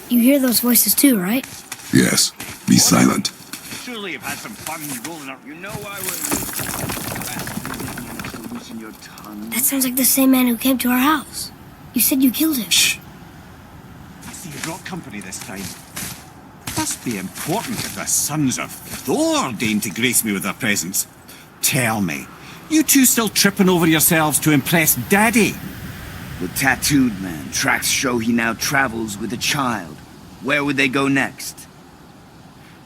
You hear those voices too, right? Yes. Be silent. Surely you've had some fun rolling up. You know why we're... Loosen your tongue. That sounds like the same man who came to our house. You said you killed him. Shh. I see you brought company this time. Must be important if the sons of Thor deign to grace me with their presence. Tell me, you two still tripping over yourselves to impress Daddy? The tattooed man. Tracks show he now travels with a child. Where would they go next?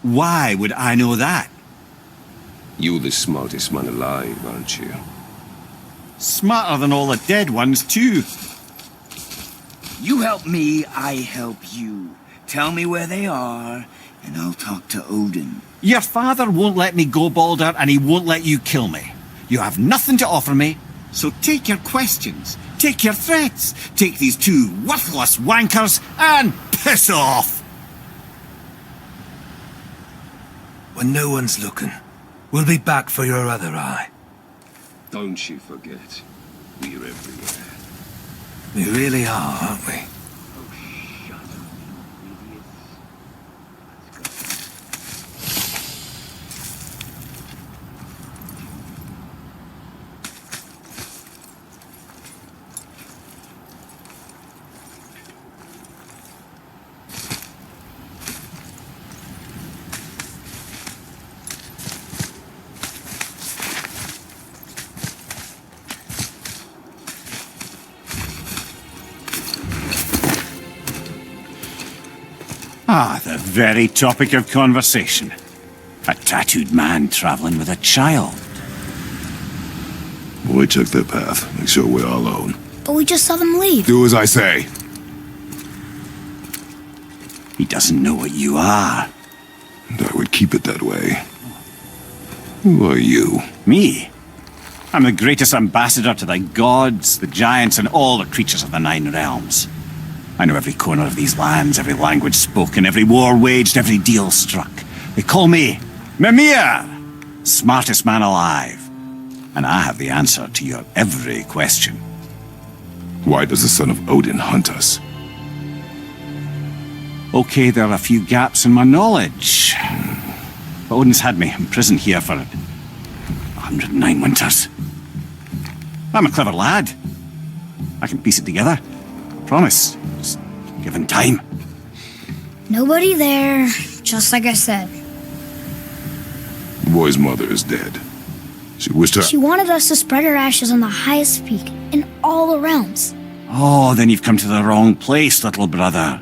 Why would I know that? You're the smartest man alive, aren't you? Smarter than all the dead ones, too. You help me, I help you. Tell me where they are, and I'll talk to Odin. Your father won't let me go, Balder, and he won't let you kill me. You have nothing to offer me, so take your questions, take your threats, take these two worthless wankers, and piss off! When no one's looking, we'll be back for your other eye. Don't you forget, we're everywhere. We really are, aren't we? Ah, the very topic of conversation. A tattooed man traveling with a child. Boy, check their path. Make sure we're all alone. But we just saw them leave. Do as I say. He doesn't know what you are. And I would keep it that way. Who are you? Me? I'm the greatest ambassador to the gods, the giants, and all the creatures of the Nine Realms. I know every corner of these lands, every language spoken, every war waged, every deal struck. They call me Mimir, smartest man alive. And I have the answer to your every question. Why does the son of Odin hunt us? Okay, there are a few gaps in my knowledge. But Odin's had me imprisoned here for 109 winters. I'm a clever lad. I can piece it together. Promise. Just given time. Nobody there, just like I said. The boy's mother is dead. She wished her... She wanted us to spread her ashes on the highest peak in all the realms. Oh, then you've come to the wrong place, little brother.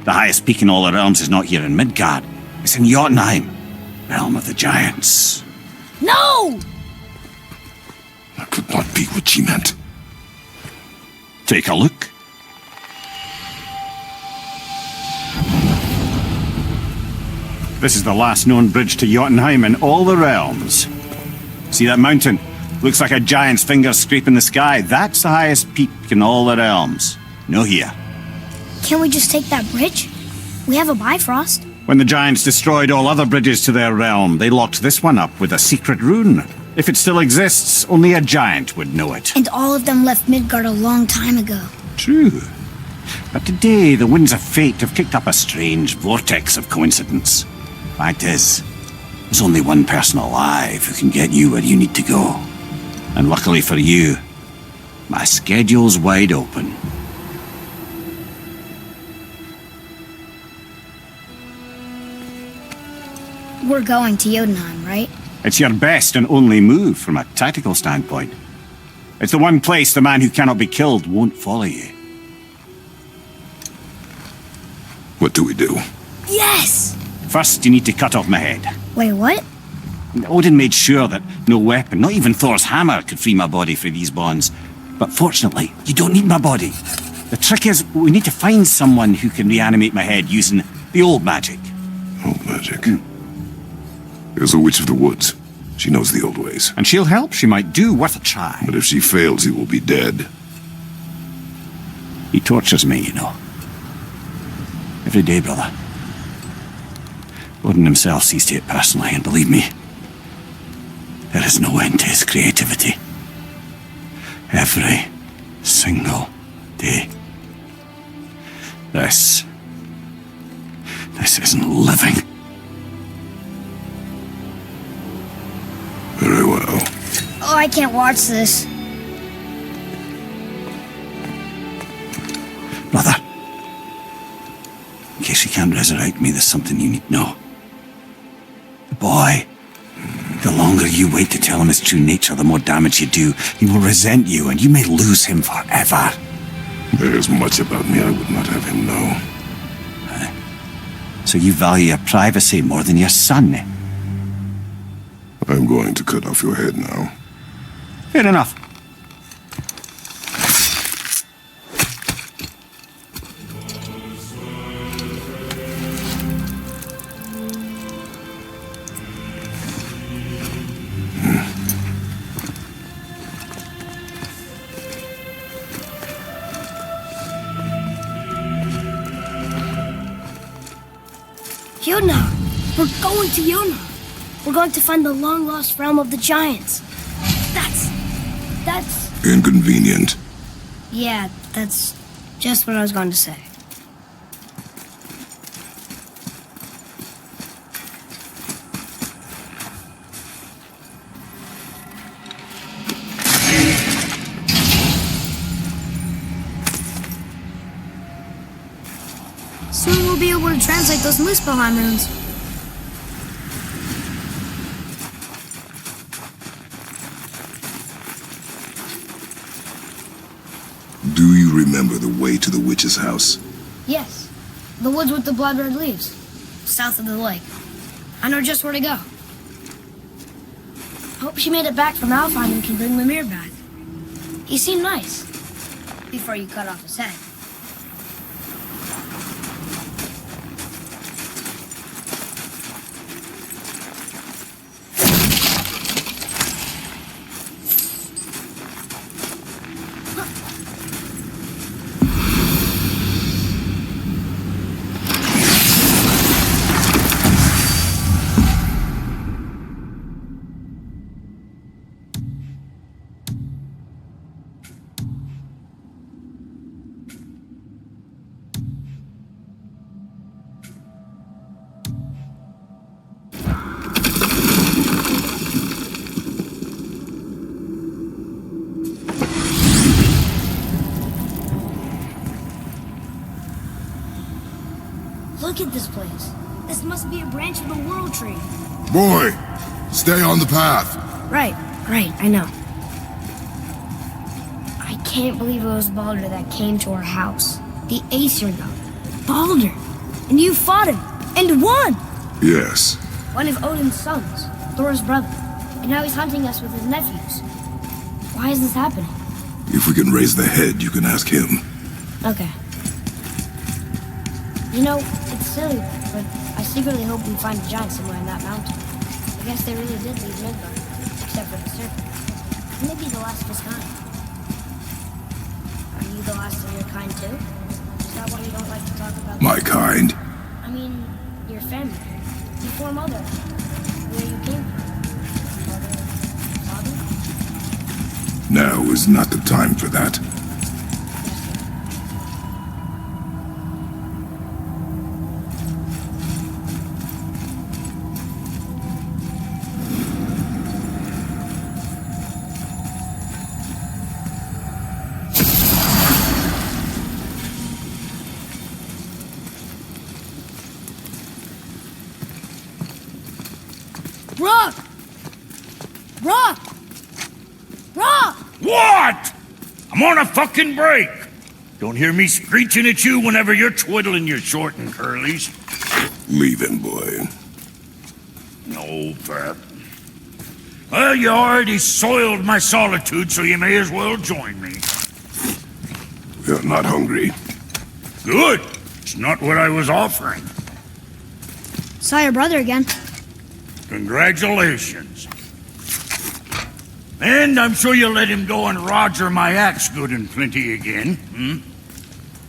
The highest peak in all the realms is not here in Midgard. It's in Jotunheim, realm of the giants. No! That could not be what she meant. Take a look. This is the last known bridge to Jotunheim in all the realms. See that mountain? Looks like a giant's finger scraping the sky. That's the highest peak in all the realms. No here. Can't we just take that bridge? We have a Bifrost. When the giants destroyed all other bridges to their realm, they locked this one up with a secret rune. If it still exists, only a giant would know it. And all of them left Midgard a long time ago. True. But today, the winds of fate have kicked up a strange vortex of coincidence. Fact is, there's only one person alive who can get you where you need to go. And luckily for you, my schedule's wide open. We're going to Jotunheim, right? It's your best and only move from a tactical standpoint. It's the one place the man who cannot be killed won't follow you. What do we do? Yes! First, you need to cut off my head. Wait, what? Odin made sure that no weapon, not even Thor's hammer, could free my body from these bonds. But fortunately, you don't need my body. The trick is, we need to find someone who can reanimate my head using the old magic. Old magic. There's a witch of the woods. She knows the old ways. And she'll help. She might do worth a try. But if she fails, he will be dead. He tortures me, you know. Every day, brother. Odin himself sees to it personally, and believe me, there is no end to his creativity. Every single day. This This isn't living. Very well. Oh, I can't watch this. Brother, in case you can't resurrect me, there's something you need to know. The boy, the longer you wait to tell him his true nature, the more damage you do. He will resent you, and you may lose him forever. There's much about me I would not have him know. So you value your privacy more than your son, eh? I'm going to cut off your head now. Fair enough. Yona! We're going to Yona! We're going to find the long-lost realm of the giants. That's... Inconvenient. Yeah, that's just what I was going to say. Soon we'll be able to translate those Muspelheim runes. Do you remember the way to the witch's house? Yes, the woods with the blood-red leaves, south of the lake. I know just where to go. Hope she made it back from Alfheim and can bring Mimir back. He seemed nice, before you cut off his head. Look at this place. This must be a branch of the World Tree. Boy, stay on the path. Right, I know. I can't believe it was Baldur that came to our house. The Aesir god. Baldur! And you fought him! And won! Yes. One of Odin's sons, Thor's brother. And now he's hunting us with his nephews. Why is this happening? If we can raise the head, you can ask him. Okay. You know, it's silly, but I secretly hope we find a giant somewhere in that mountain. I guess they really did leave Midgard, except for the serpent. Maybe the last of his kind. Are you the last of your kind too? Is that why you don't like to talk about My kind. I mean, your family. Before Mother. Where you came from. Mother? Father? Now is not the time for that. Rock! Rock! Rock! What? I'm on a fucking break. Don't hear me screeching at you whenever you're twiddling your short and curlies. Leave him, boy. No, Pat. Well, you already soiled my solitude, so you may as well join me. We are not hungry. Good. It's not what I was offering. Saw your brother again. Congratulations. And I'm sure you'll let him go and Roger my axe good and plenty again.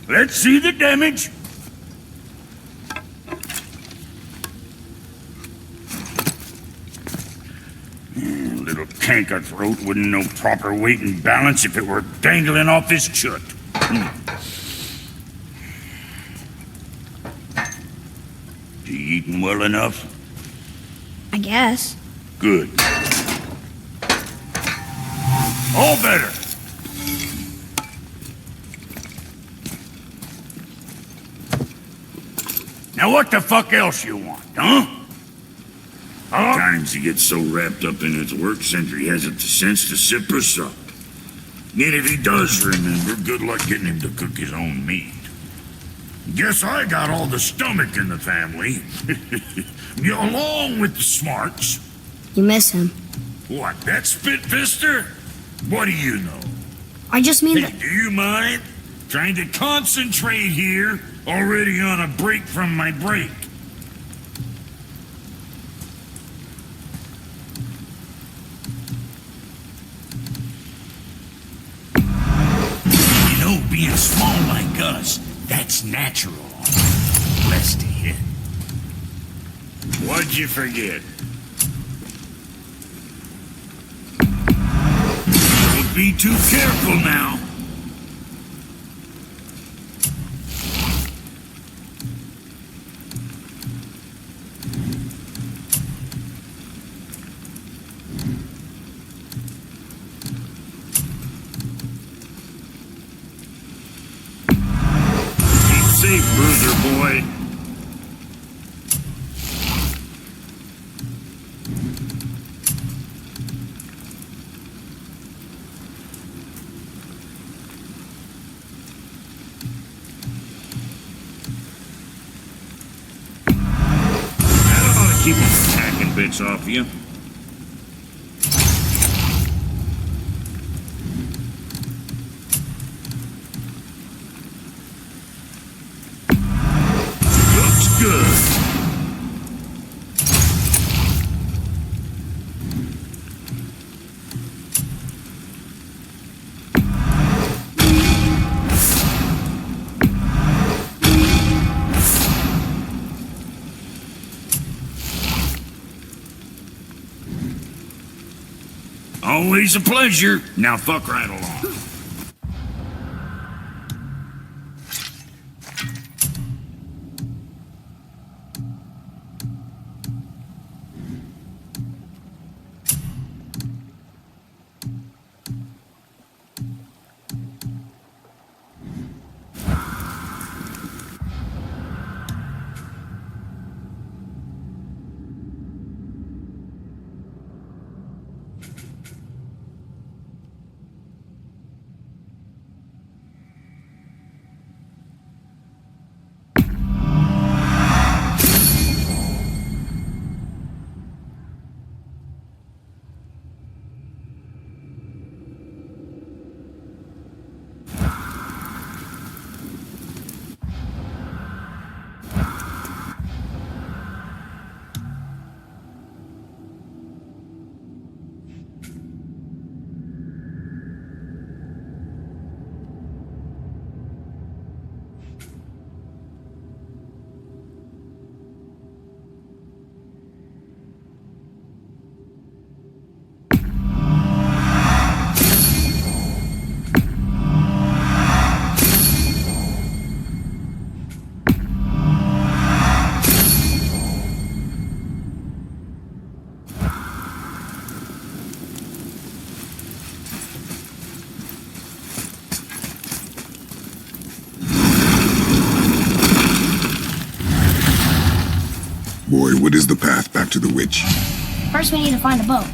Let's see the damage. Little canker throat wouldn't know proper weight and balance if it were dangling off his chut. He eating well enough? I guess. Good. All better. Now what the fuck else you want, huh? Times he gets so wrapped up in his work, Sentry hasn't the sense to sip or sup. And if he does remember, good luck getting him to cook his own meat. Guess I got all the stomach in the family. Along with the smarts. You miss him. What, that spit-fister? What do you know? I just mean Hey, that... do you mind? Trying to concentrate here, already on a break from my break. You know, being small like us, that's natural. Blessed to hit. What'd you forget? Don't be too careful now. Keep safe, bruiser boy. That ought to keep the hacking bits off you. Looks good. Always a pleasure. Now fuck right along. Boy, what is the path back to the witch? First we need to find a boat.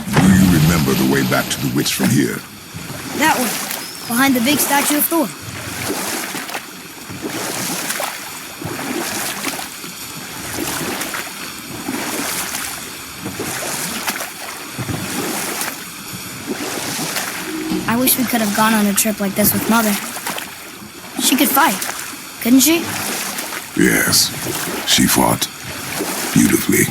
Do you remember the way back to the witch from here? That way. Behind the big statue of Thor. I wish we could have gone on a trip like this with Mother. She could fight, couldn't she? Yes, she fought beautifully.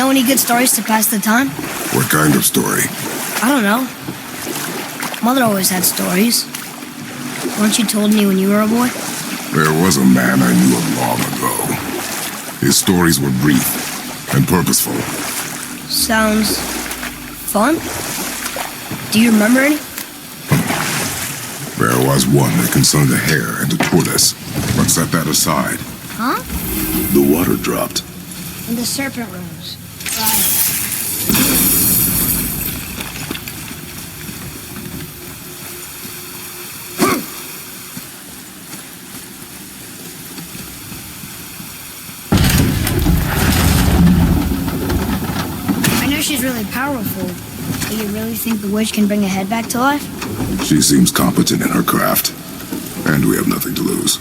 Know any good stories to pass the time? What kind of story? I don't know. Mother always had stories. Weren't you told me when you were a boy? There was a man I knew long ago. His stories were brief and purposeful. Sounds fun. Do you remember any? There was one that concerned a hare and a tortoise, but set that aside. Huh? The water dropped. And the serpent rose. I know she's really powerful. Do you really think the witch can bring a head back to life? She seems competent in her craft, and we have nothing to lose.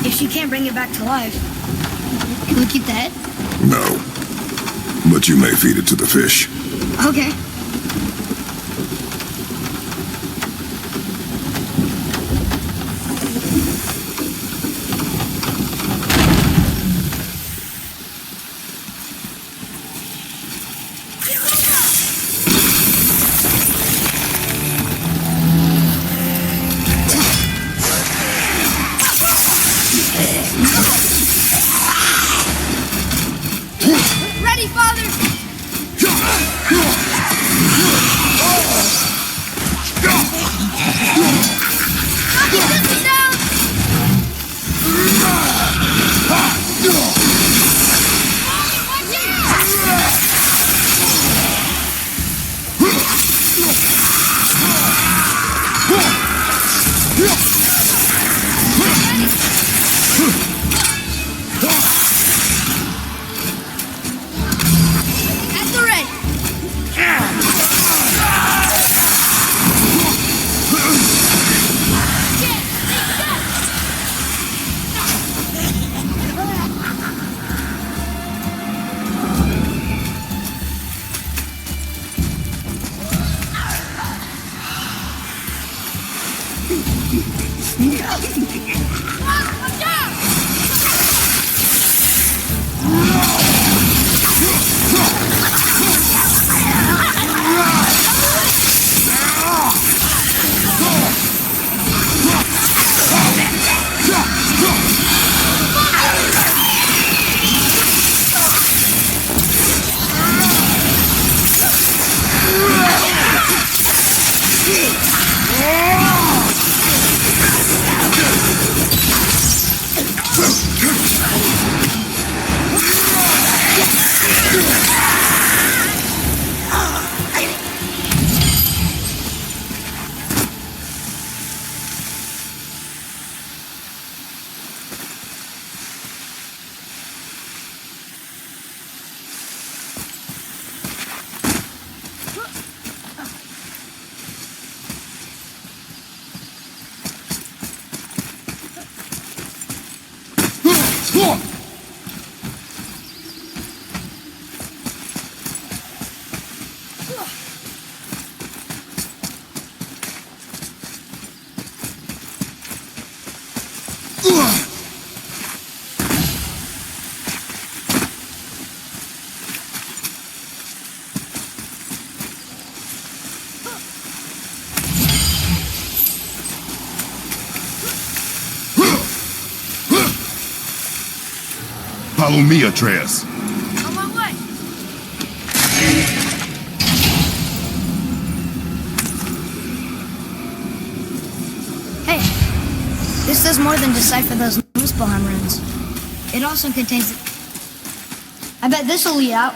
If she can't bring it back to life, can we keep the head? No. But you may feed it to the fish. Okay. Ready, Father! At the ready! Follow me, Atreus. On my way! Hey, this does more than decipher those Muspelheim runes. It also contains... I bet this will lead out.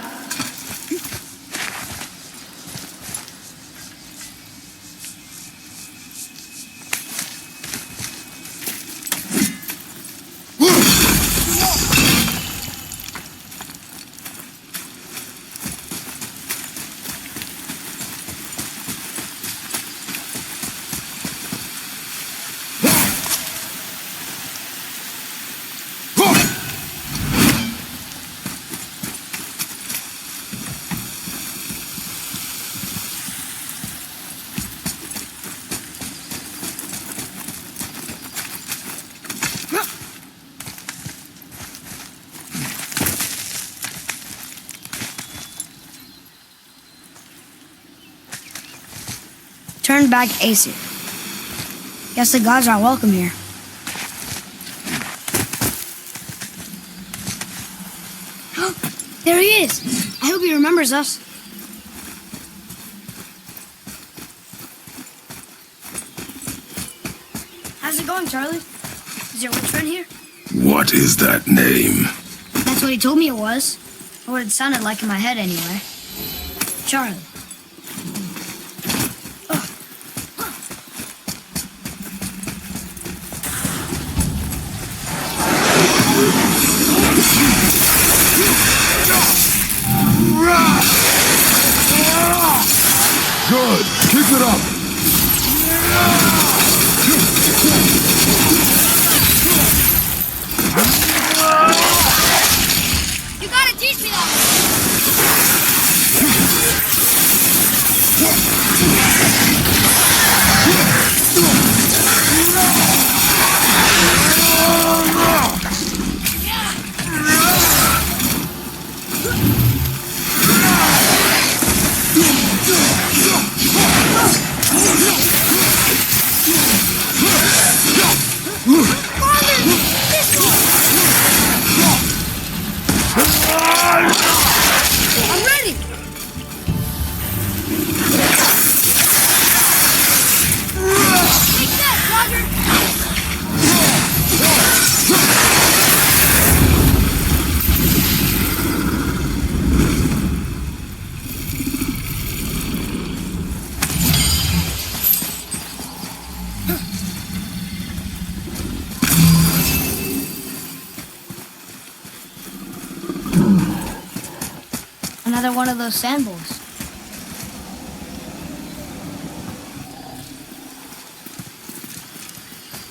returned back Aesir. Guess the gods aren't welcome here. There he is! I hope he remembers us. How's it going, Charlie? Is your rich friend here? What is that name? That's what he told me it was. Or what it sounded like in my head, anyway. Charlie. Good. Keep it up. You gotta teach me that! I'm ready! Take that, Roger! Another one of those sand bowls.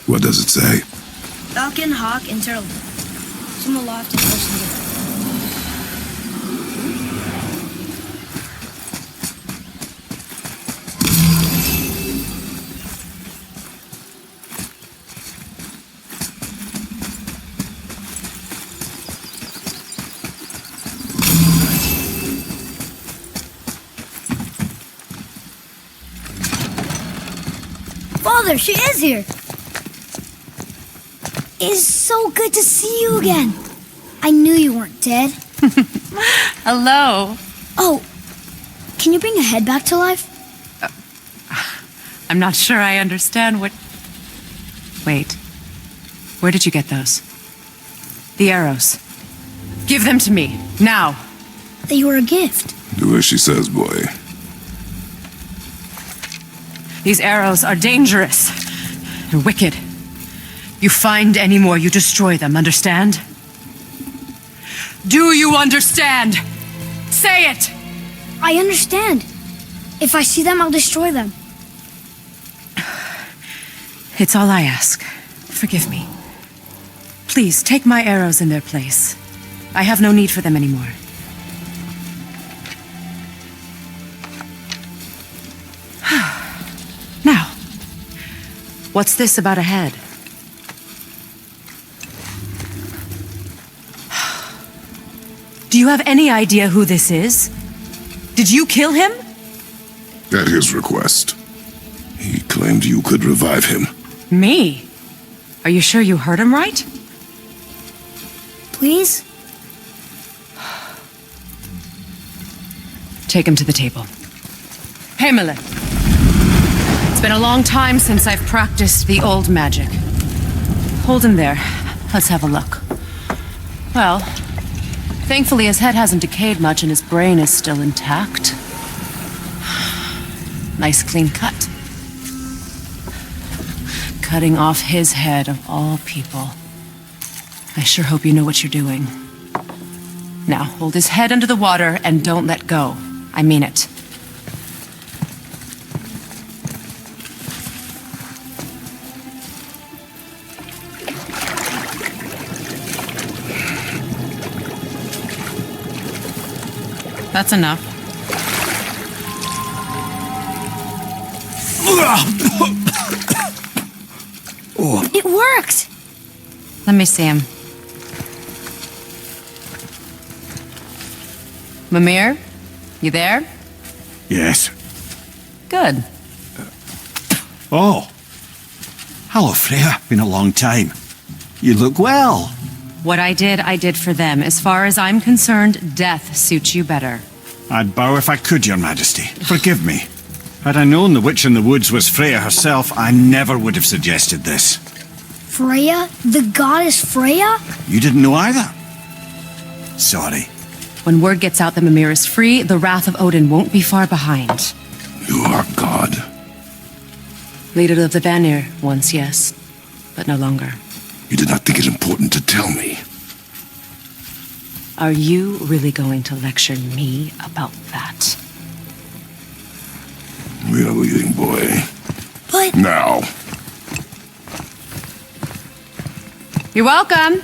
What does it say? Falcon, hawk, and turtle. Swim aloft and ocean deep. Father, she is here! It's so good to see you again. I knew you weren't dead. Hello. Oh, can you bring a head back to life? I'm not sure I understand what... Wait. Where did you get those? The arrows. Give them to me, now. They were a gift. Do as she says, boy. These arrows are dangerous and wicked. You find any more, you destroy them, understand? Do you understand? Say it! I understand. If I see them, I'll destroy them. It's all I ask. Forgive me. Please, take my arrows in their place. I have no need for them anymore. Now, what's this about a head? Do you have any idea who this is? Did you kill him? At his request. He claimed you could revive him. Me? Are you sure you heard him right? Please? Take him to the table. Pamela. It's been a long time since I've practiced the old magic. Hold him there. Let's have a look. Well, thankfully his head hasn't decayed much and his brain is still intact. Nice clean cut. Cutting off his head of all people. I sure hope you know what you're doing. Now, hold his head under the water and don't let go. I mean it. That's enough. It worked! Let me see him. Mimir? You there? Yes. Good. Oh. Hello, Freya. Been a long time. You look well. What I did for them. As far as I'm concerned, death suits you better. I'd bow if I could, Your Majesty. Forgive me. Had I known the witch in the woods was Freya herself, I never would have suggested this. Freya? The goddess Freya? You didn't know either? Sorry. When word gets out that Mimir is free, the wrath of Odin won't be far behind. You are God. Leader of the Vanir, once yes, but no longer. You did not think it important to tell me. Are you really going to lecture me about that? We are leaving, boy. But Now. You're welcome.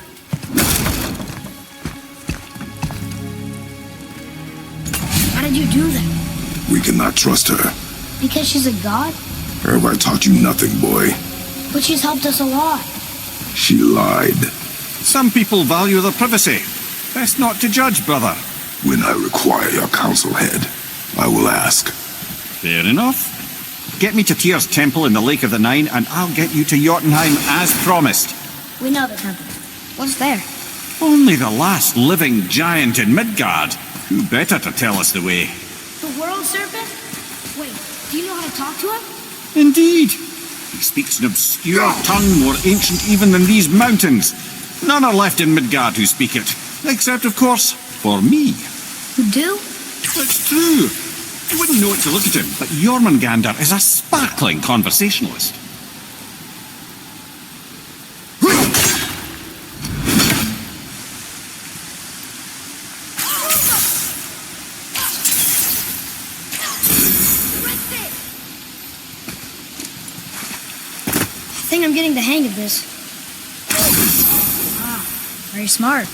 how did you do that? We cannot trust her. Because she's a god? Everybody taught you nothing, boy. But she's helped us a lot. She lied. Some people value their privacy. Best not to judge, brother. When I require your council head, I will ask. Fair enough. Get me to Tyr's temple in the Lake of the Nine, and I'll get you to Jotunheim as promised. We know the temple. What's there? Only the last living giant in Midgard. Who better to tell us the way? The world serpent? Wait, do you know how to talk to him? Indeed. He speaks an obscure tongue more ancient even than these mountains. None are left in Midgard who speak it. Except, of course, for me. You do? It's true. You wouldn't know it to look at him, but Jormungandr is a sparkling conversationalist. I think I'm getting the hang of this. Ah, very smart.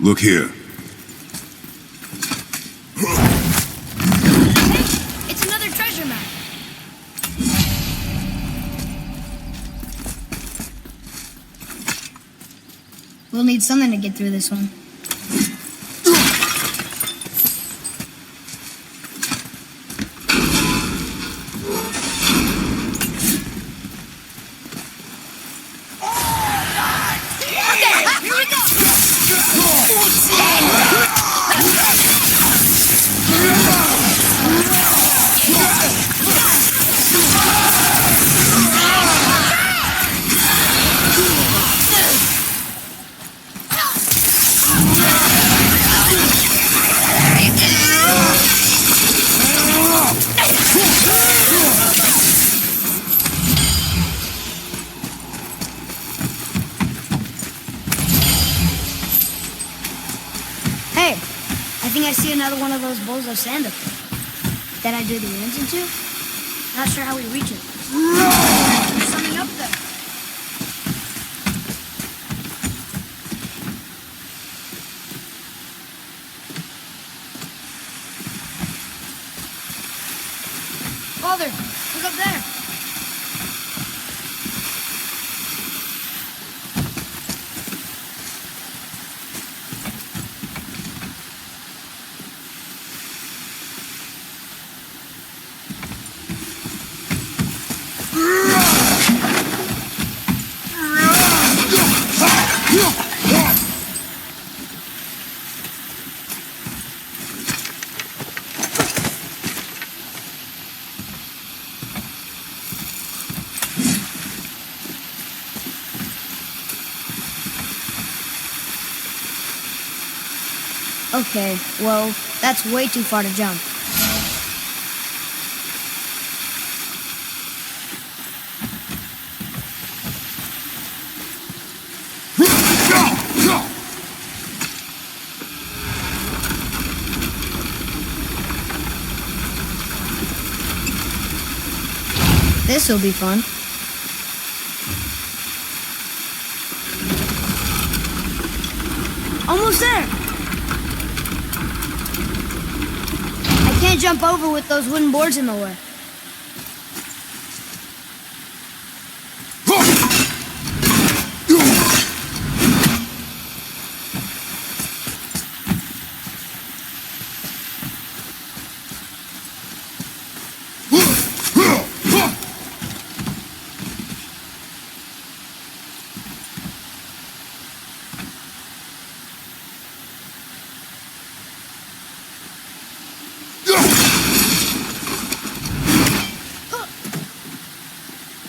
Look here. It's another treasure map. We'll need something to get through this one. I see another one of those bowls of sand up there that I drew the runes into. Not sure how we reach it. There's something up there. Father, look up there. Okay, well, that's way too far to jump. This'll be fun. Almost there! I can't jump over with those wooden boards in the way.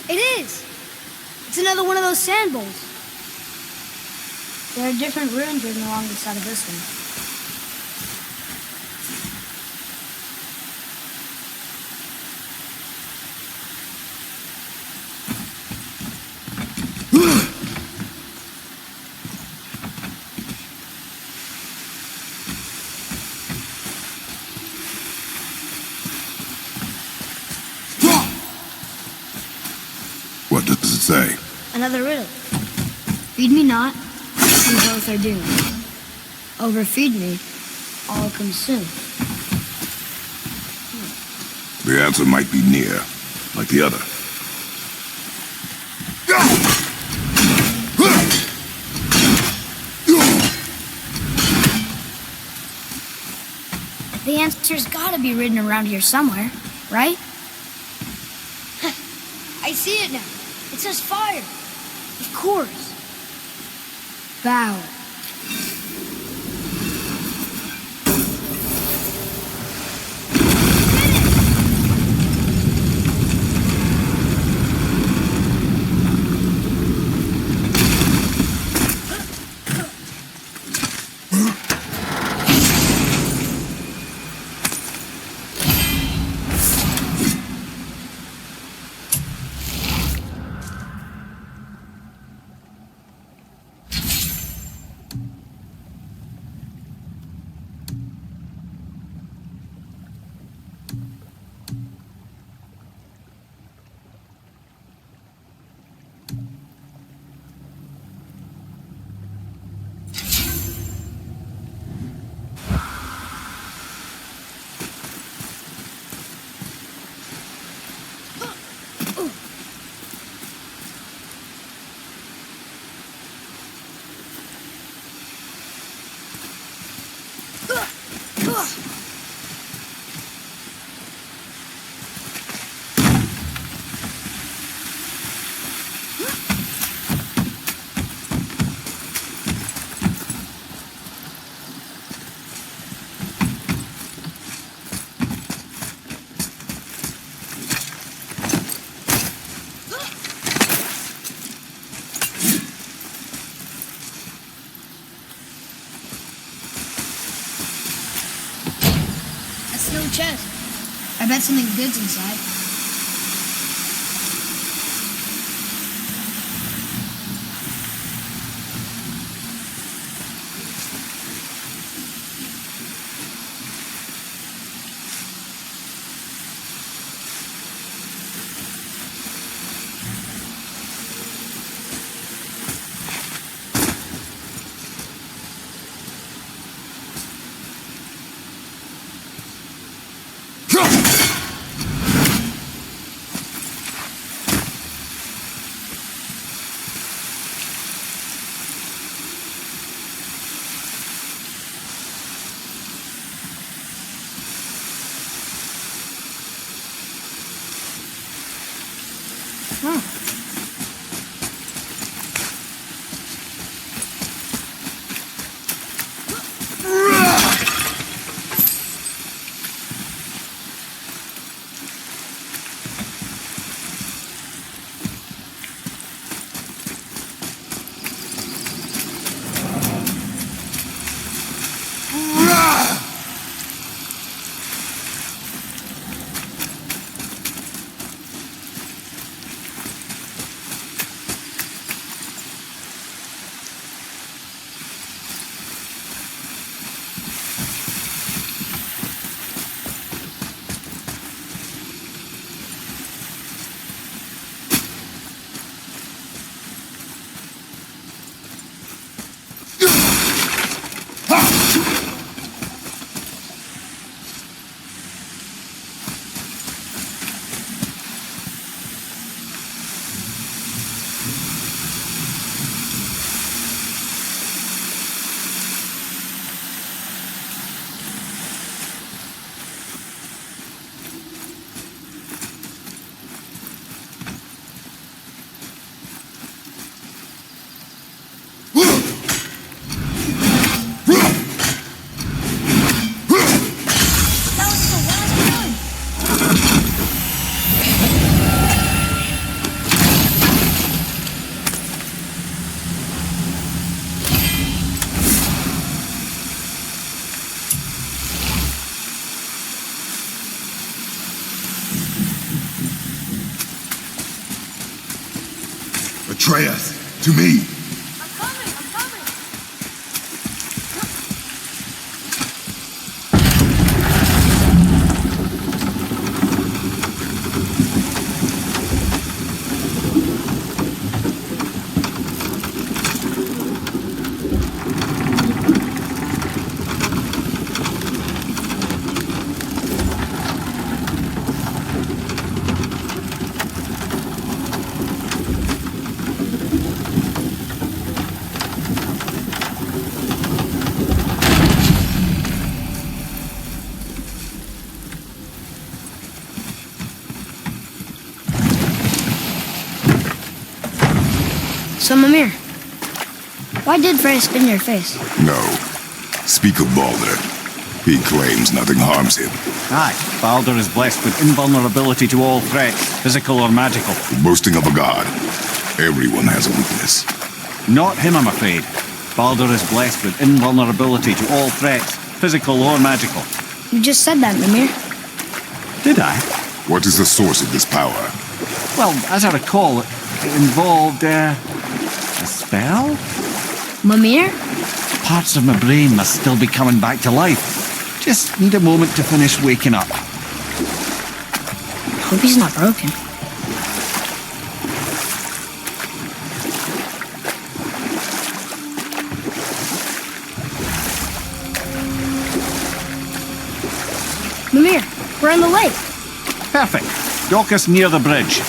It is! It's another one of those sand bowls. There are different runes written along the side of this one. What does it say? Another riddle. Feed me not, and both are doomed. Overfeed me, all consume. The answer might be near, like the other. The answer's gotta be written around here somewhere, right? I see it now. It says fire. Of course. Bow. Chest. I bet something good's inside. Atreus, to me. I'm coming! I'm coming! So, Mimir, why did Freya spin your face? No. Speak of Baldur. He claims nothing harms him. Aye, Baldur is blessed with invulnerability to all threats, physical or magical. Boasting of a god. Everyone has a weakness. Not him, I'm afraid. Baldur is blessed with invulnerability to all threats, physical or magical. You just said that, Mimir. Did I? What is the source of this power? Well, as I recall, it involved, a spell? Mimir? Parts of my brain must still be coming back to life. Just need a moment to finish waking up. Hope he's not broken. Mimir, we're on the lake. Perfect. Dock us near the bridge.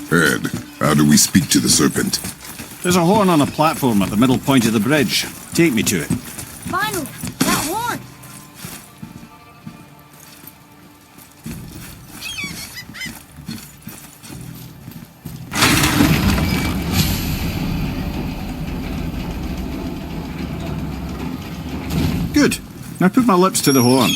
Ed, how do we speak to the serpent? There's a horn on a platform at the middle point of the bridge. Take me to it. Finally, that horn. Good. Now put my lips to the horn.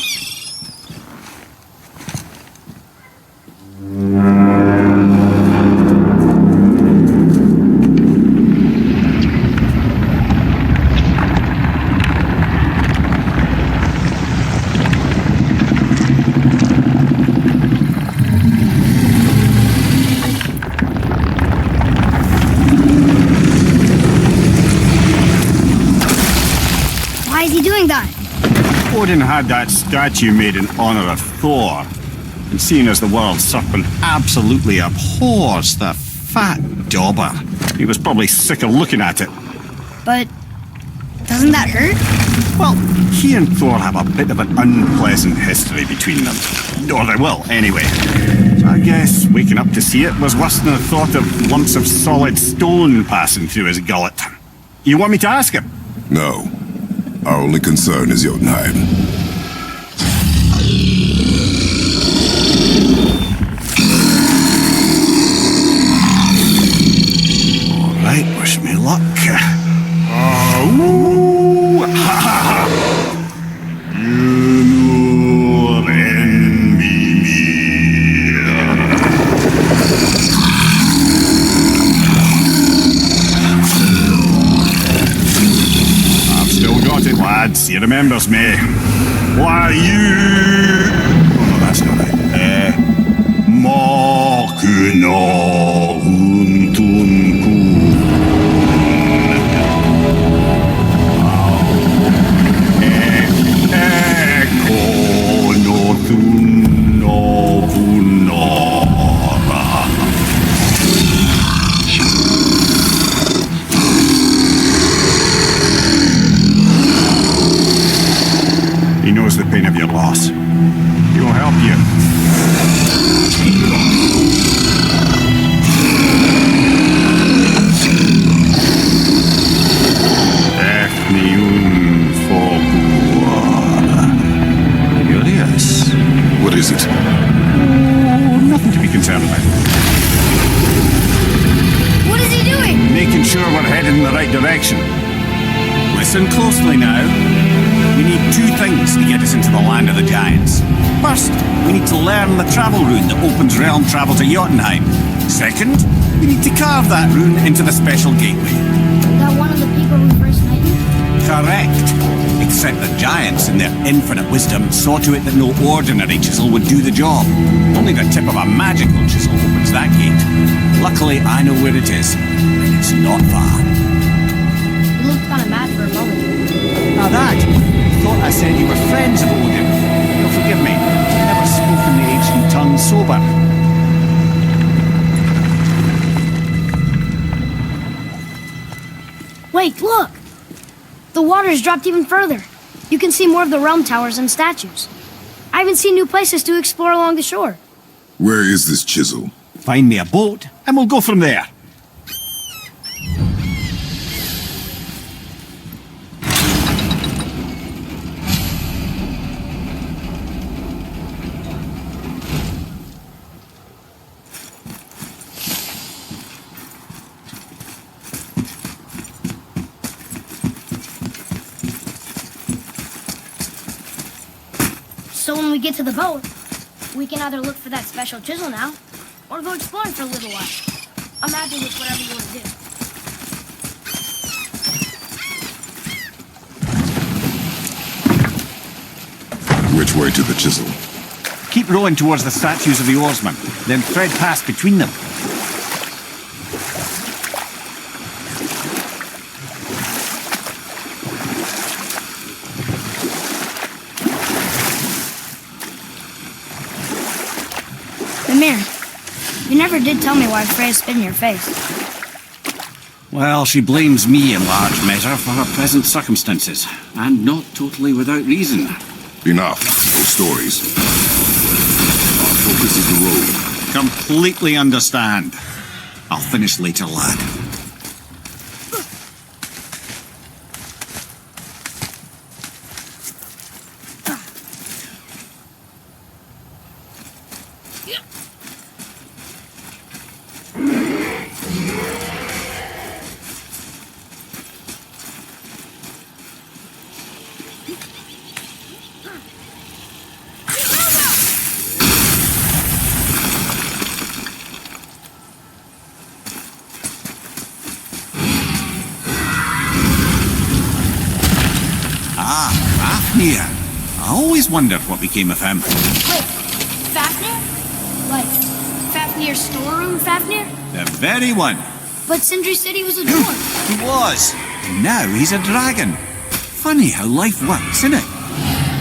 Why is he doing that? Odin had that statue made in honor of Thor. And seeing as the world serpent absolutely abhors the fat dauber, he was probably sick of looking at it. But Doesn't that hurt? Well, he and Thor have a bit of an unpleasant history between them. Or they will, anyway. So I guess waking up to see it was worse than the thought of lumps of solid stone passing through his gullet. You want me to ask him? No. Our only concern is Jotunheim. All right, wish me luck. Woo! Ha ha ha! You envy me. I've still got it, lads. He remembers me. Why you? Oh, no, that's not right. Makuna untunku. He knows the pain of your loss. He will help you. Curious. What is it? Oh, nothing to be concerned about. What is he doing? Making sure we're headed in the right direction. Listen closely now. We need two things to get us into the land of the giants. First, we need to learn the travel rune that opens realm travel to Jotunheim. Second, we need to carve that rune into the special gateway. That one of the people we first met? Correct. Except the giants, in their infinite wisdom, saw to it that no ordinary chisel would do the job. Only the tip of a magical chisel opens that gate. Luckily, I know where it is, and it's not far. You looked kind of mad for a moment. Now that, I thought I said you were friends of Odin. You'll forgive me. I've never spoken the ancient tongue sober. Wait, look! The water's dropped even further. You can see more of the realm towers and statues. I even see new places to explore along the shore. Where is this chisel? Find me a boat, and we'll go from there. So when we get to the boat, we can either look for that special chisel now, or go exploring for a little while. Imagine it's whatever you want to do. Which way to the chisel? Keep rowing towards the statues of the oarsmen, then thread past between them. Mimir, you never did tell me why Freya spit in your face. Well, she blames me in large measure for her present circumstances, and not totally without reason. Enough. No stories. Our focus is the road. Completely understand. I'll finish later, lad. Fafnir. I always wondered what became of him. Wait, Fafnir? Like, Fafnir's storeroom Fafnir? The very one. But Sindri said he was a dwarf. He was. And now he's a dragon. Funny how life works, isn't it?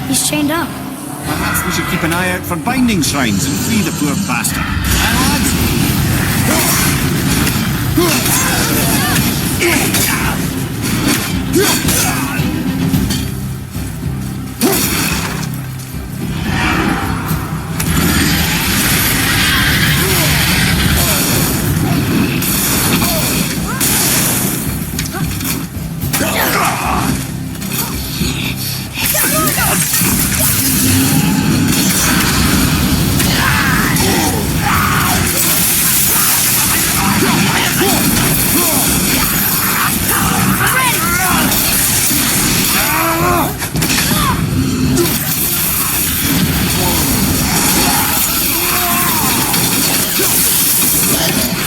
He's chained up. Perhaps we should keep an eye out for binding shrines and free the poor bastard. Aye, lads?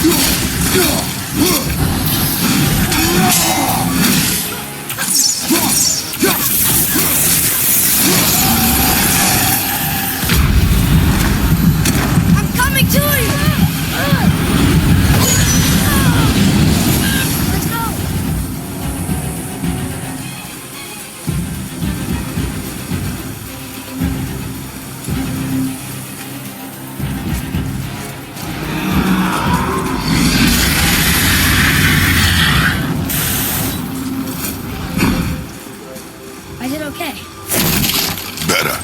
I'm coming to you! Let's go! I did okay. Better.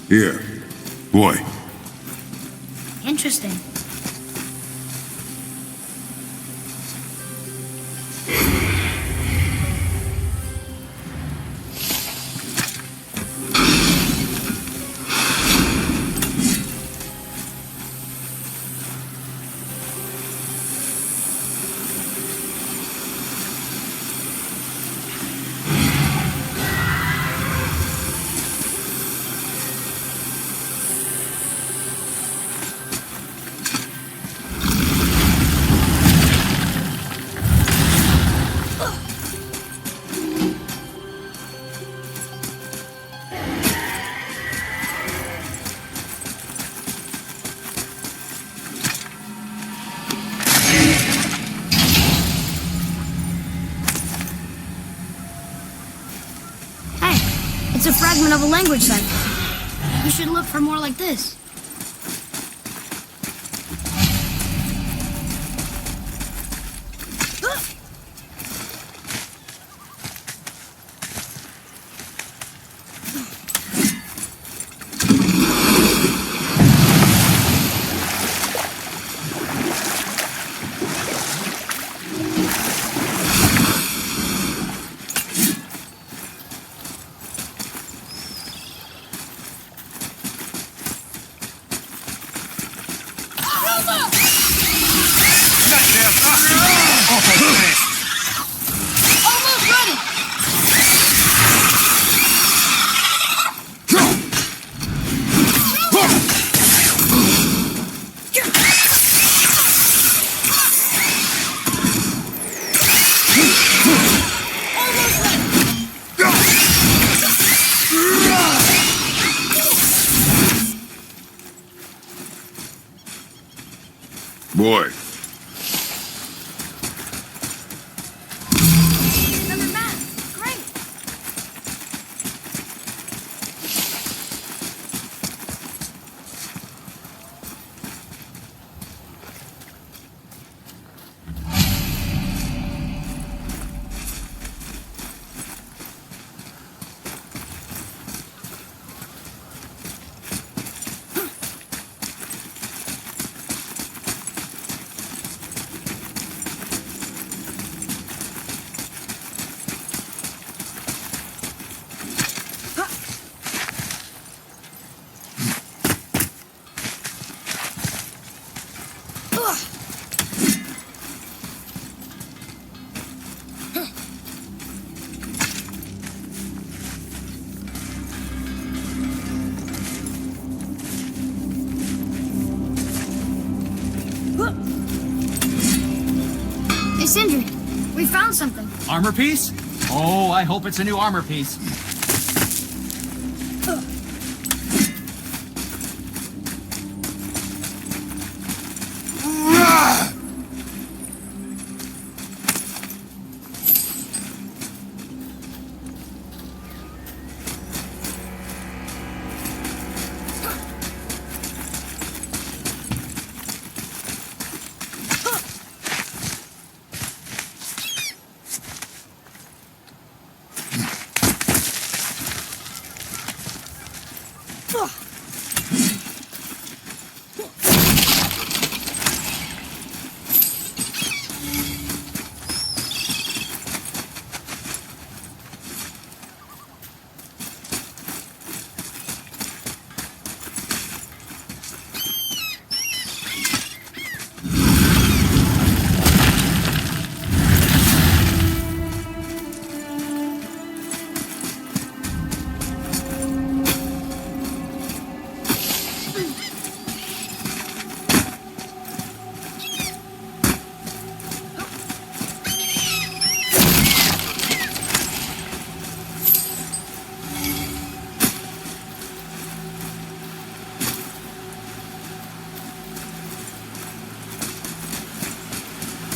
Here. Boy. Interesting. It's a fragment of a language cipher. You should look for more like this. Almost ready! Boy. Another map. Great. Hey, Sindri, we found something. Armor piece? Oh, I hope it's a new armor piece.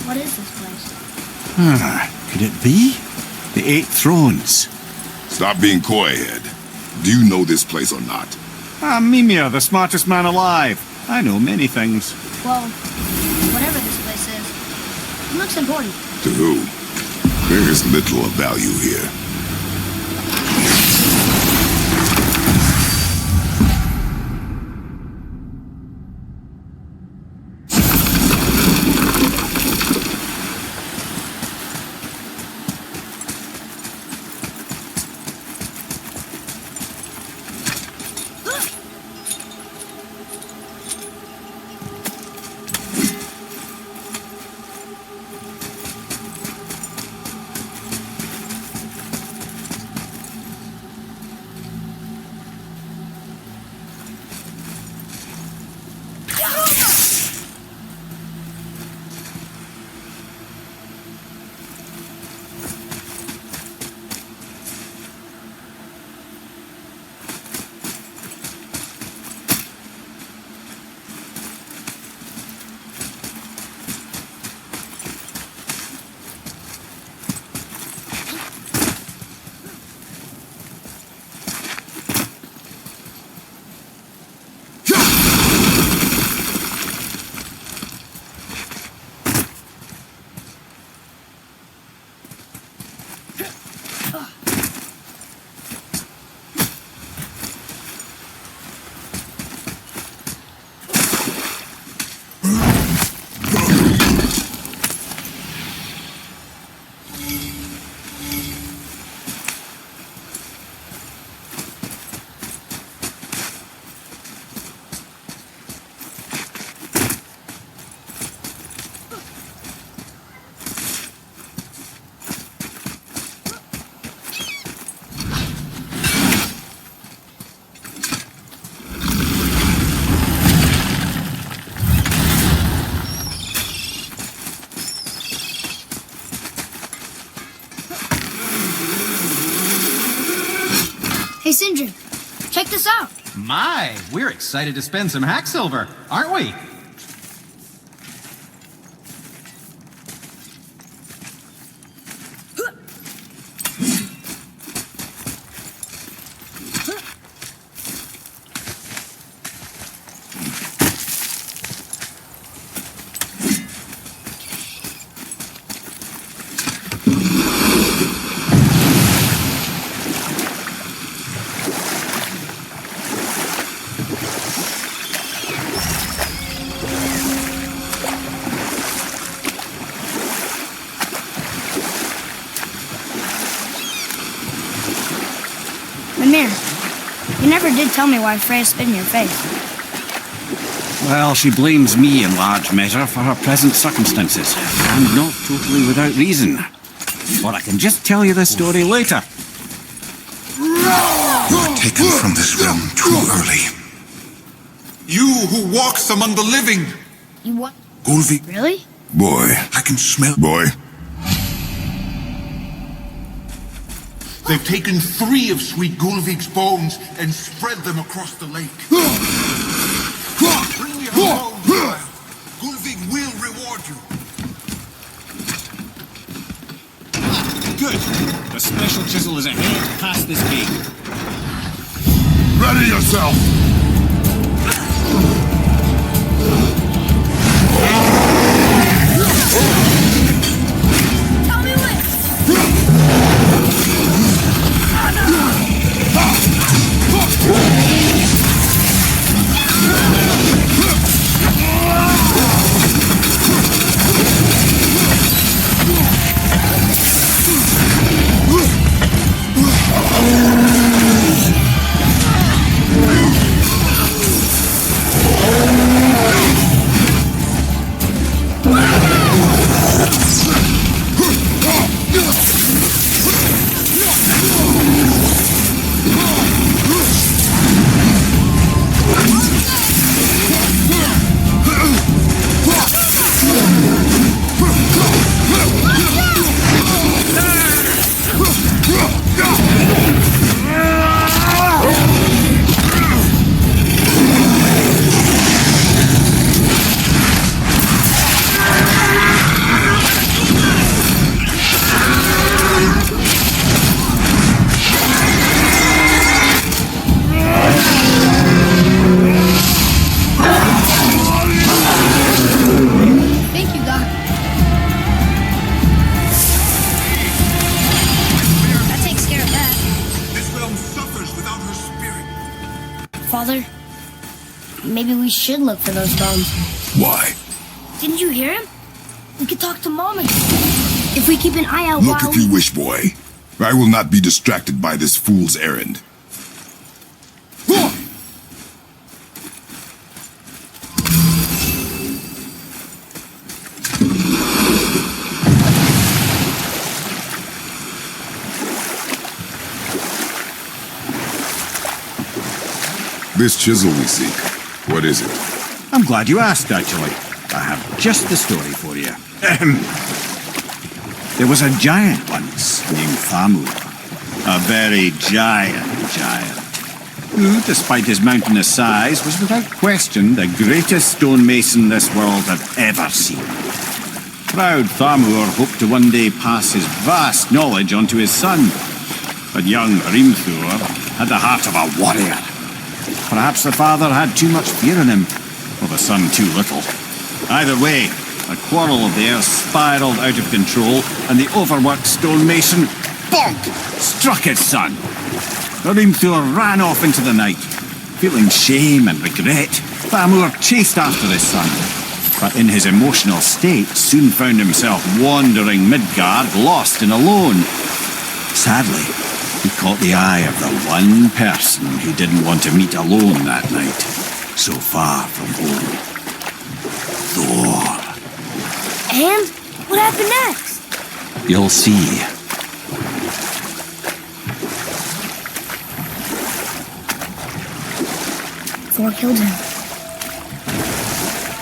What is this place? Could it be? The Eight Thrones. Stop being coy, Ed. Do you know this place or not? Mimir, the smartest man alive. I know many things. Well, whatever this place is, it looks important. To who? There is little of value here. Hey, Sindri, check this out. My, we're excited to spend some hack silver, aren't we? Mimir, you never did tell me why Freya spit in your face. Well, she blames me in large measure for her present circumstances, and not totally without reason. But I can just tell you the story later. You were taken from this realm too early. You who walks among the living! You what? Gulvik, Really? Boy. I can smell... Boy. They've taken 3 of Sweet Gulvik's bones and spread them across the lake. Bring me her bones, child. Gulvik will reward you. Good. The special chisel is ahead past this gate. Ready yourself! Tell me when! Father, maybe we should look for those bones. Why? Didn't you hear him? We could talk to Mom again. If we keep an eye out Look while if you wish, boy. I will not be distracted by this fool's errand. This chisel we seek, what is it? I'm glad you asked, actually. I have just the story for you. There was a giant once named Thamur. A very giant, who, despite his mountainous size, was without question the greatest stonemason this world had ever seen. Proud Thamur hoped to one day pass his vast knowledge onto his son. But young Hrimthur had the heart of a warrior. Perhaps the father had too much fear in him, or the son too little. Either way, a quarrel of theirs spiraled out of control, and the overworked stonemason, bonk, struck his son. Hrimthur ran off into the night. Feeling shame and regret, Thamur chased after his son, but in his emotional state soon found himself wandering Midgard, lost and alone. Sadly, he caught the eye of the one person he didn't want to meet alone that night, so far from home. Thor. And what happened next? You'll see. Thor killed him.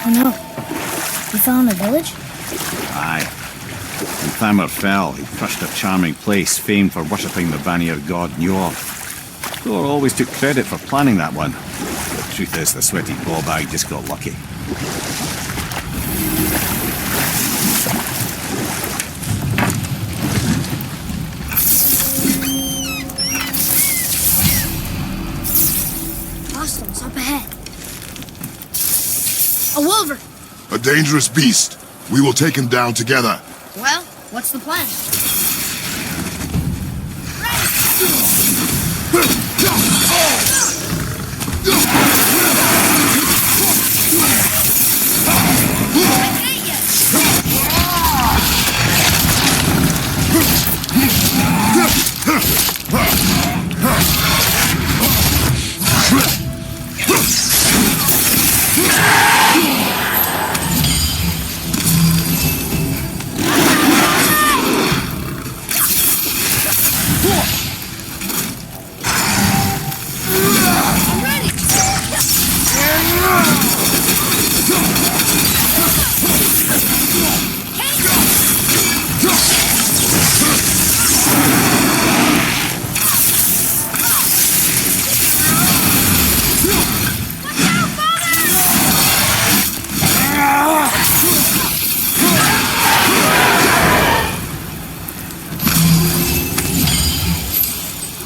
Oh no. He fell in the village? Aye. When Thamur fell, he crushed a charming place famed for worshipping the Vanir god Njord. Thor always took credit for planning that one. The truth is, the sweaty ballbag just got lucky. Hostiles up ahead. A wolver! A dangerous beast. We will take him down together. Well, what's the plan?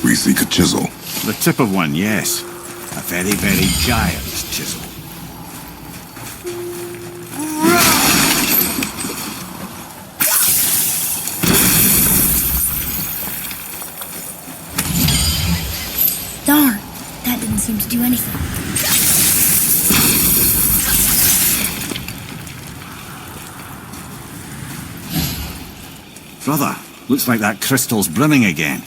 We seek a chisel. The tip of one, yes. A very, very giant chisel. Darn, that didn't seem to do anything. Brother, looks like that crystal's brimming again.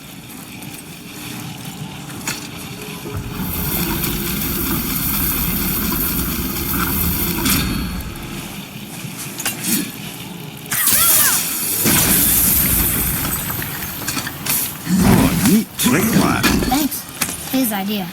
Oh, neat trick, lad. Thanks. His idea.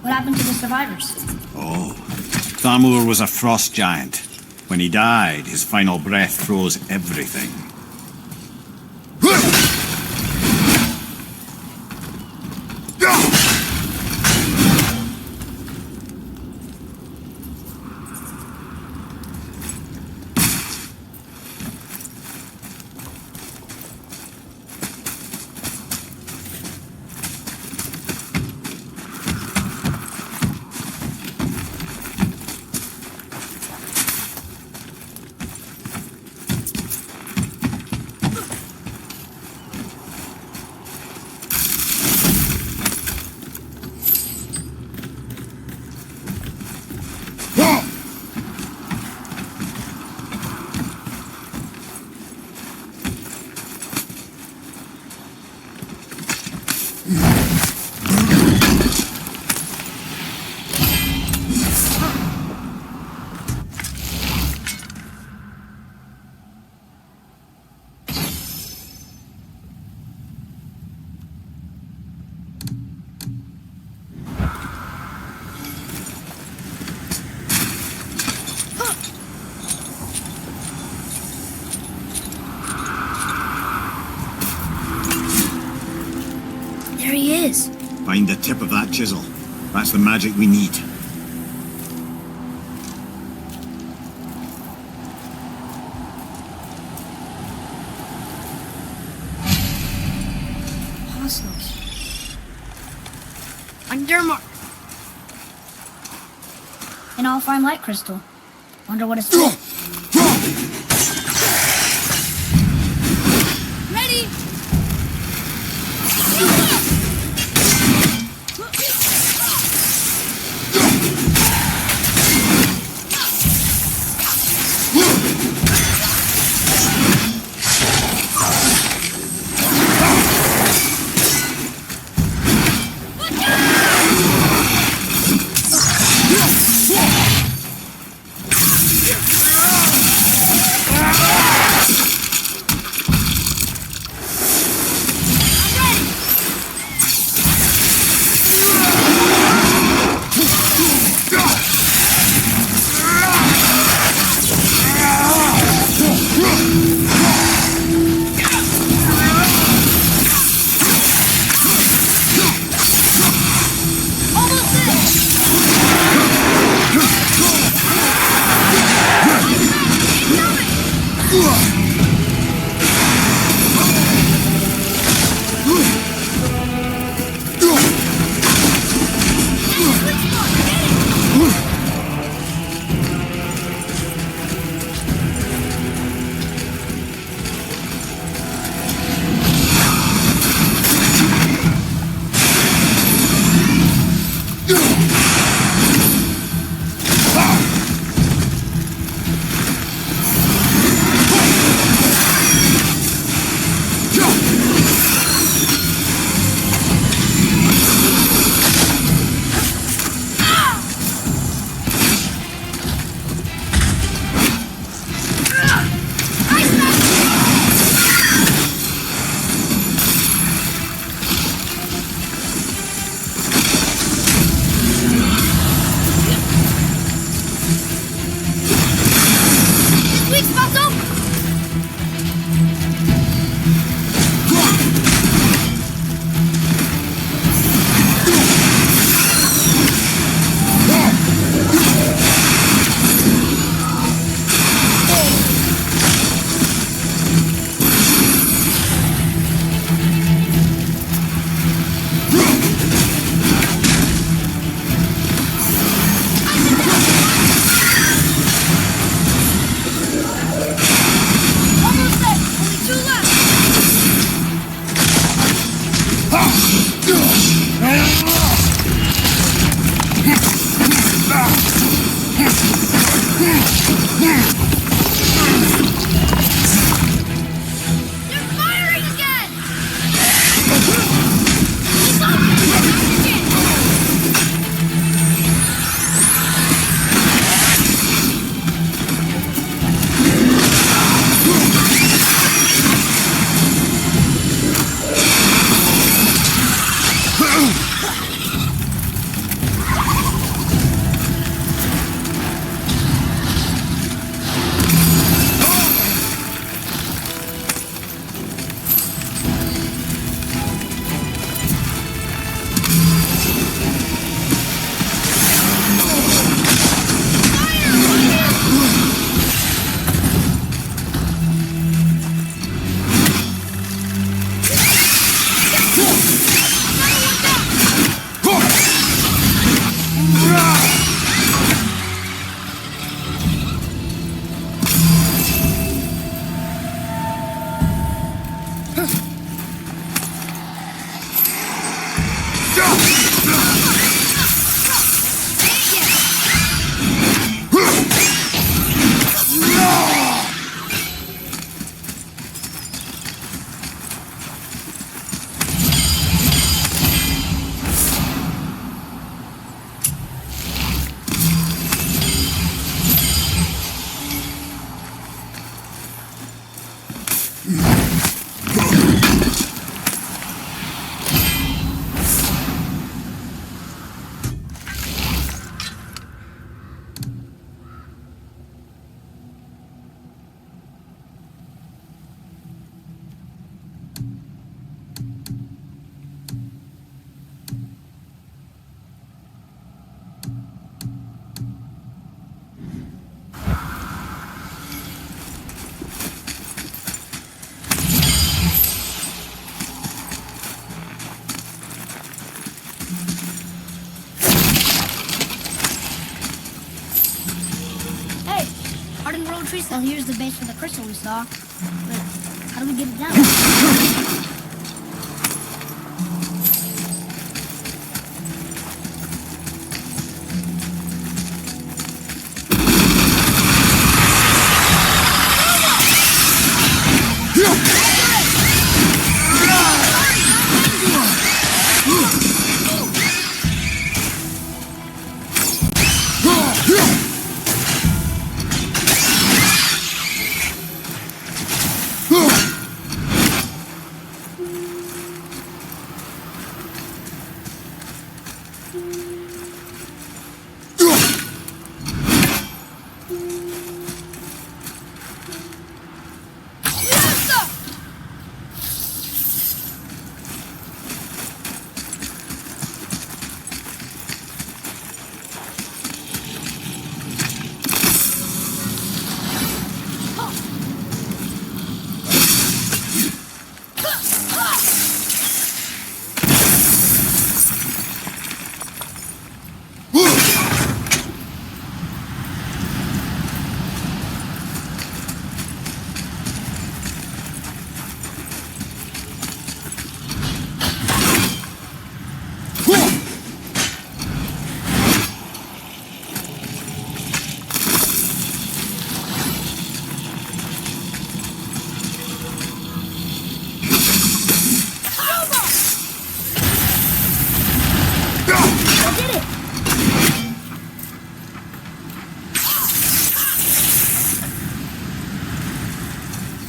What happened to the survivors? Oh, Thamur was a frost giant. When he died, his final breath froze everything. is. Find the tip of that chisel. That's the magic we need. Cosmos. Undermark. An all fine light crystal. Wonder what it's for. Ready? Well, here's the base for the crystal we saw. But how do we get it down?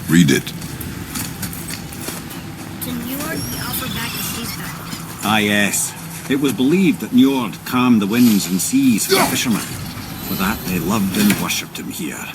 Read it. To Njord, he offered back the seas back. Ah, yes. It was believed that Njord calmed the winds and seas for the fishermen. For that, they loved and worshipped him here.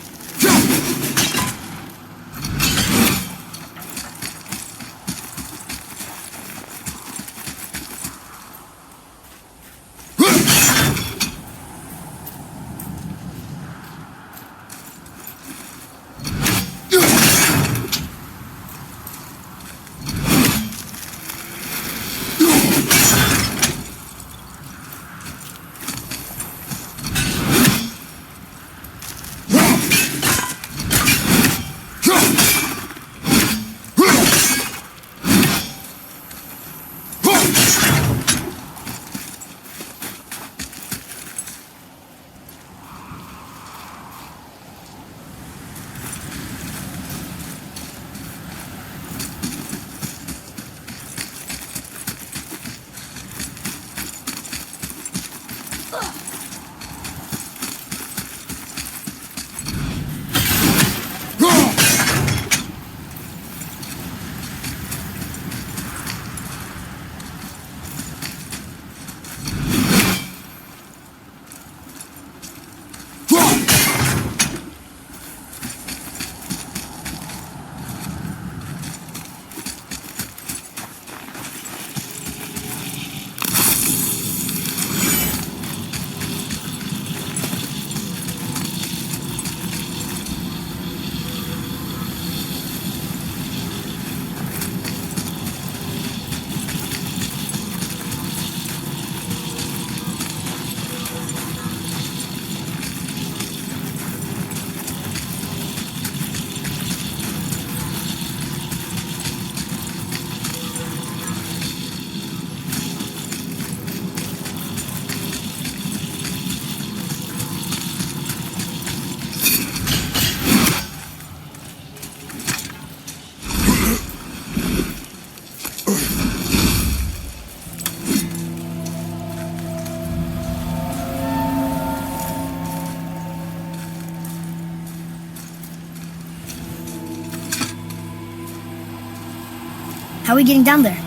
How are we getting down there?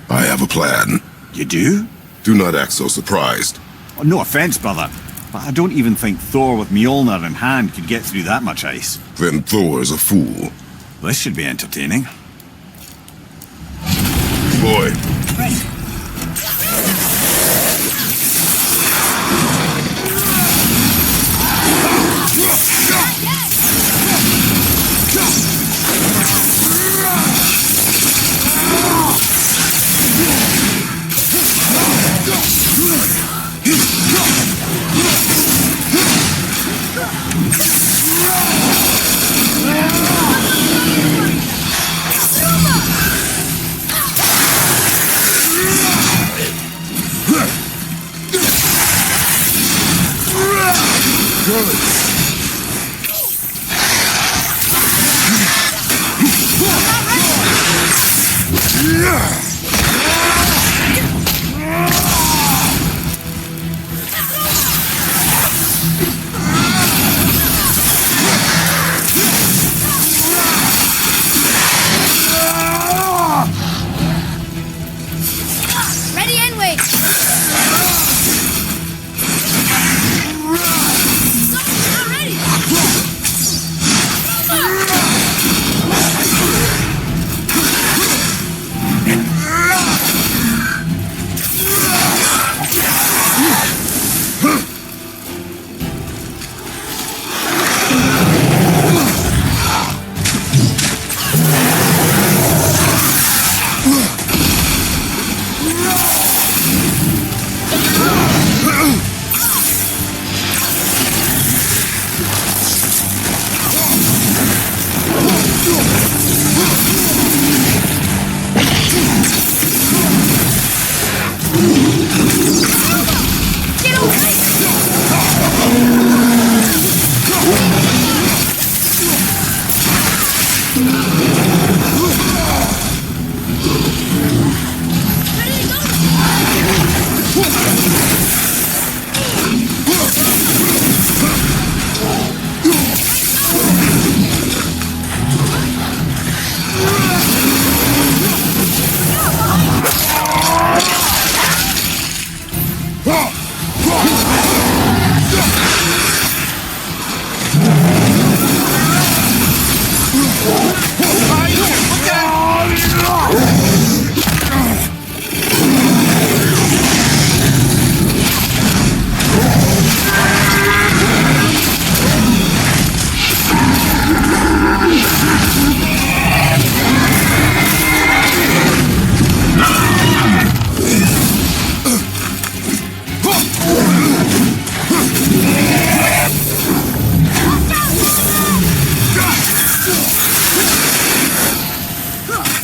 I have a plan. You do? Do not act so surprised. Oh, no offense, brother, but I don't even think Thor with Mjolnir in hand could get through that much ice. Then Thor is a fool. This should be entertaining. Boy, Go! Ready and wait. Not ready.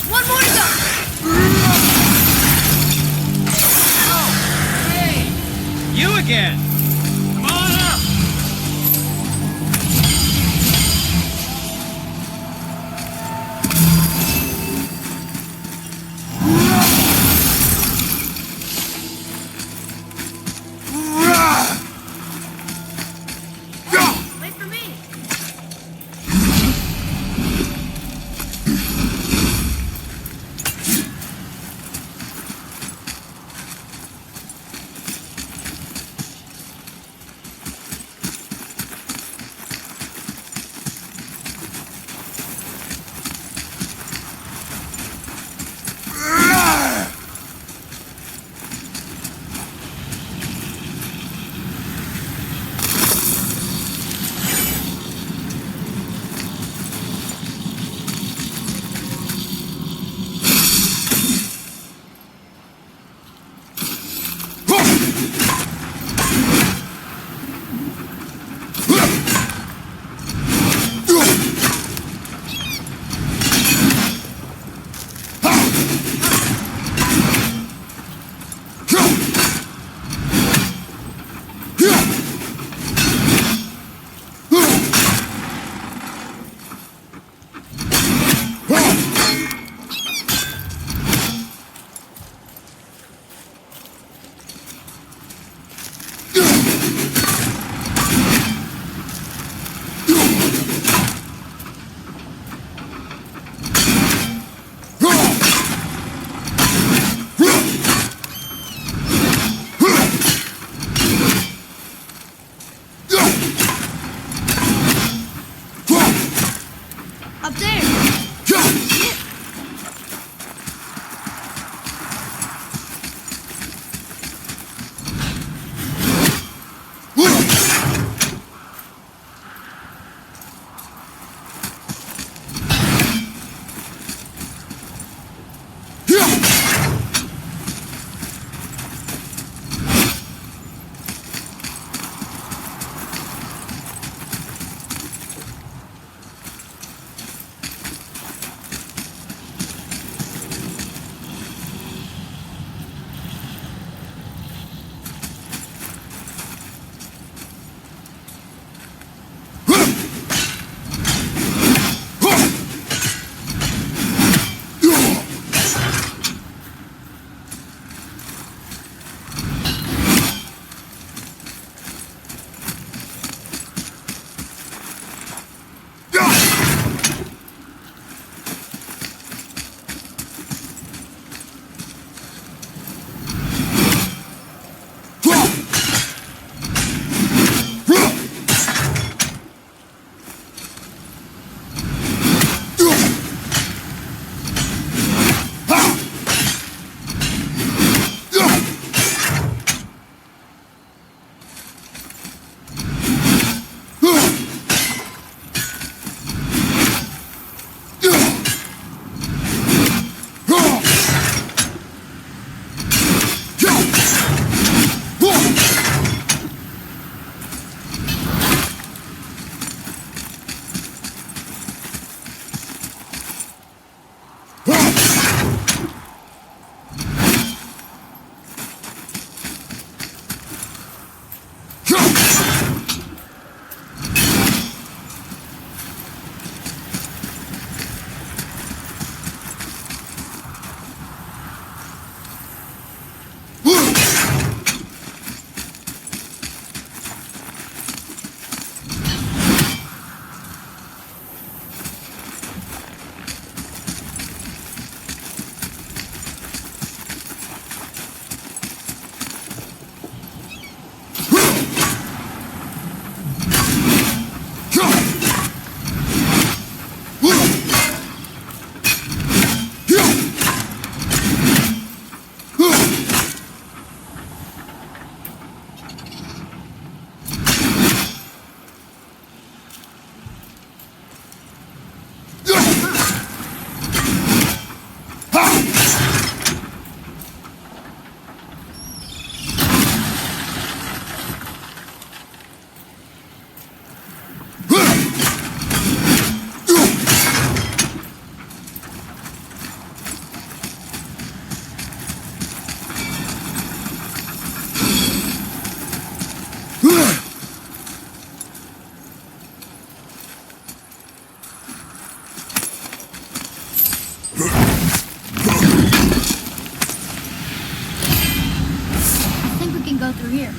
One more to go. You again! Come on up! Wait for me. Up there. through here.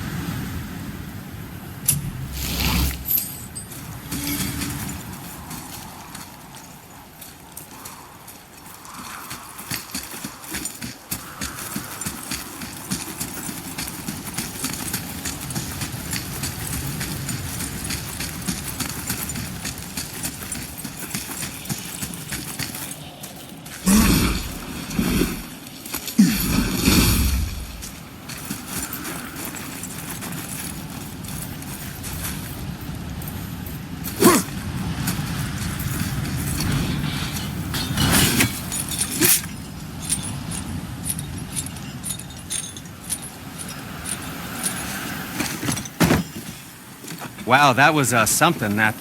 Wow, that was something, that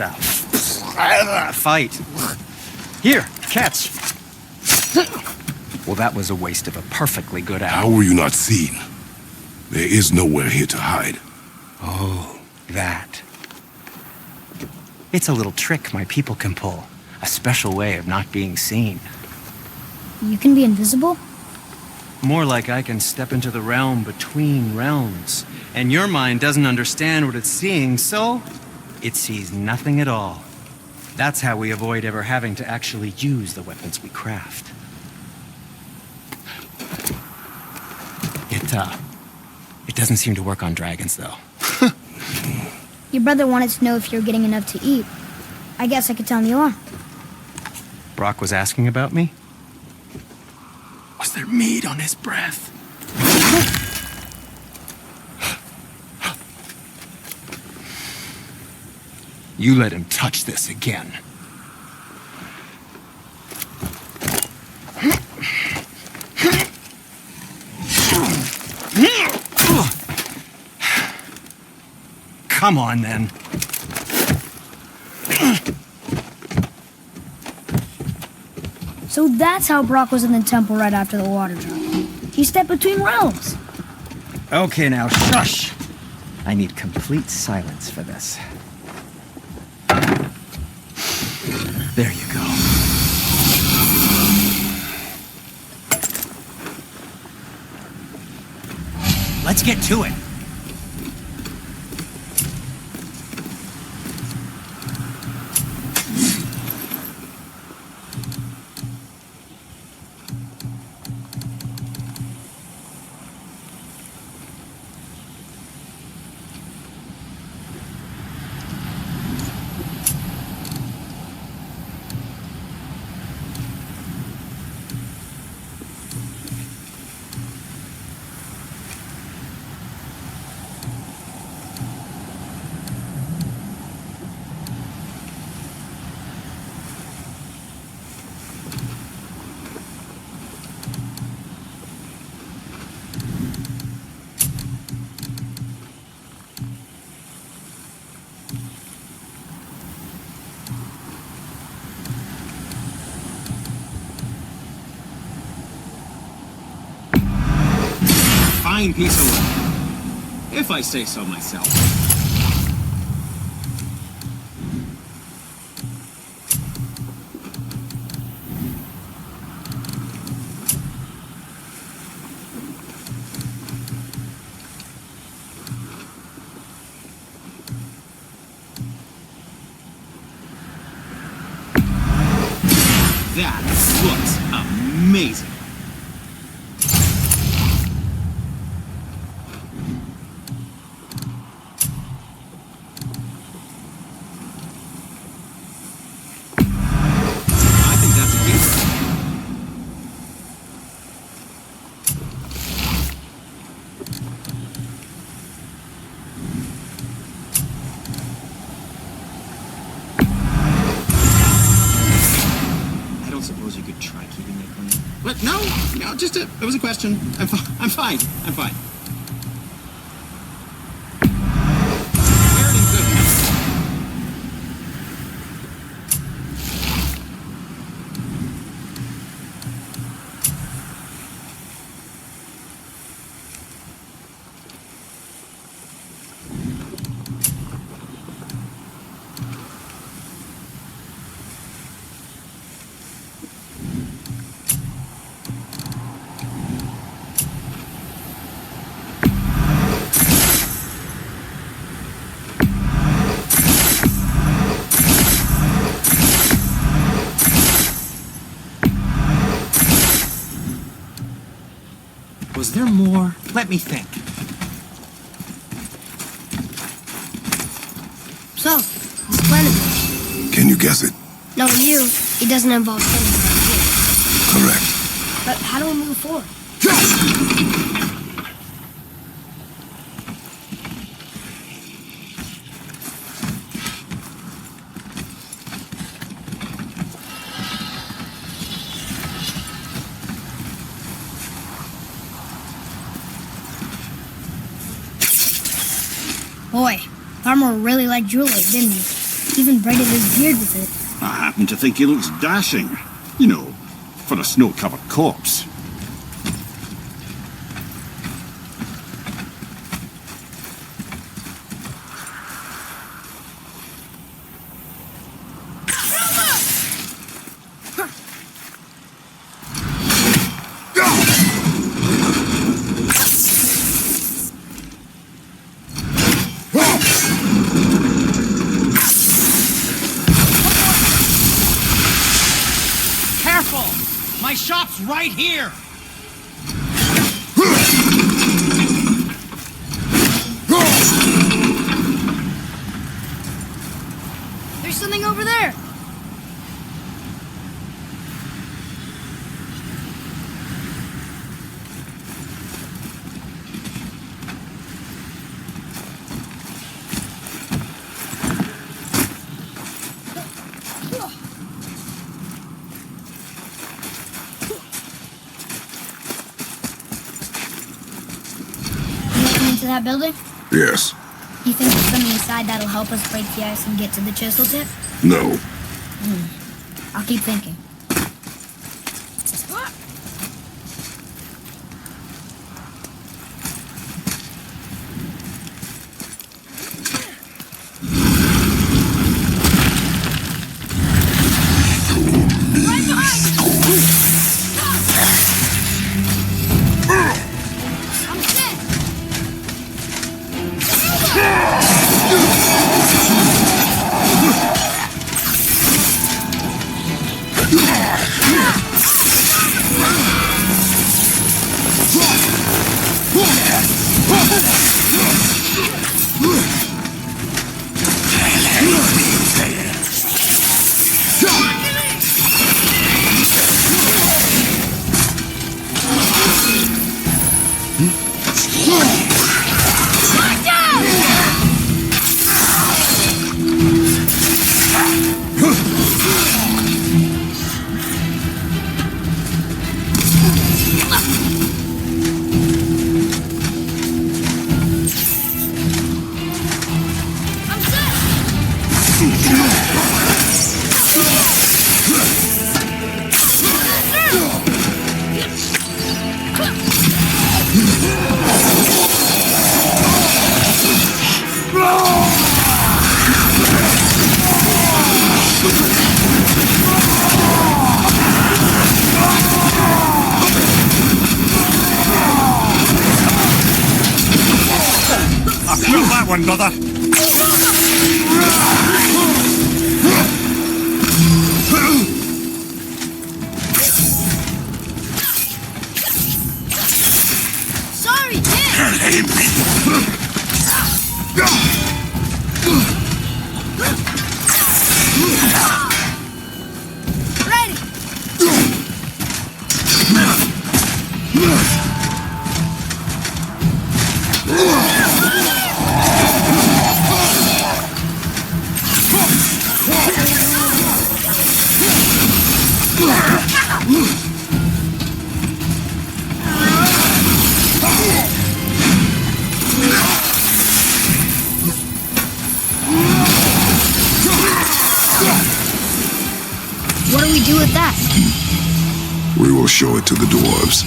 fight. Here, catch. Well, that was a waste of a perfectly good How apple. were you not seen? There is nowhere here to hide. Oh, that. It's a little trick my people can pull. A special way of not being seen. You can be invisible? More like I can step into the realm between realms. And your mind doesn't understand what it's seeing, so it sees nothing at all. That's how we avoid ever having to actually use the weapons we craft. It doesn't seem to work on dragons, though. Your brother wanted to know if you're getting enough to eat. I guess I could tell him you are. Brock was asking about me? Was there meat on his breath? You let him touch this again. Come on, then. So that's how Brock was in the temple right after the water drop. He stepped between realms. Okay, now, shush! I need complete silence for this. There you go. Let's get to it. Fine piece of work, if I say so myself. That looks amazing. What? No, it was a question. I'm fine. Very good. there more? Let me think. So, this plan of yours. Can you guess it? No, it doesn't involve killing around here. Correct. But how do we move forward? Boy, Farmer really liked jewelry, didn't he? Even braided his beard with it. I happen to think he looks dashing. You know, for a snow-covered corpse. Careful! My shop's right here! There's something over there! Into that building? Yes. You think there's something inside that'll help us break the ice and get to the chisel tip? No. I'll keep thinking. I'm sick! I felt that one, brother. Sorry, Ready! What do we do with that? We will show it to the dwarves.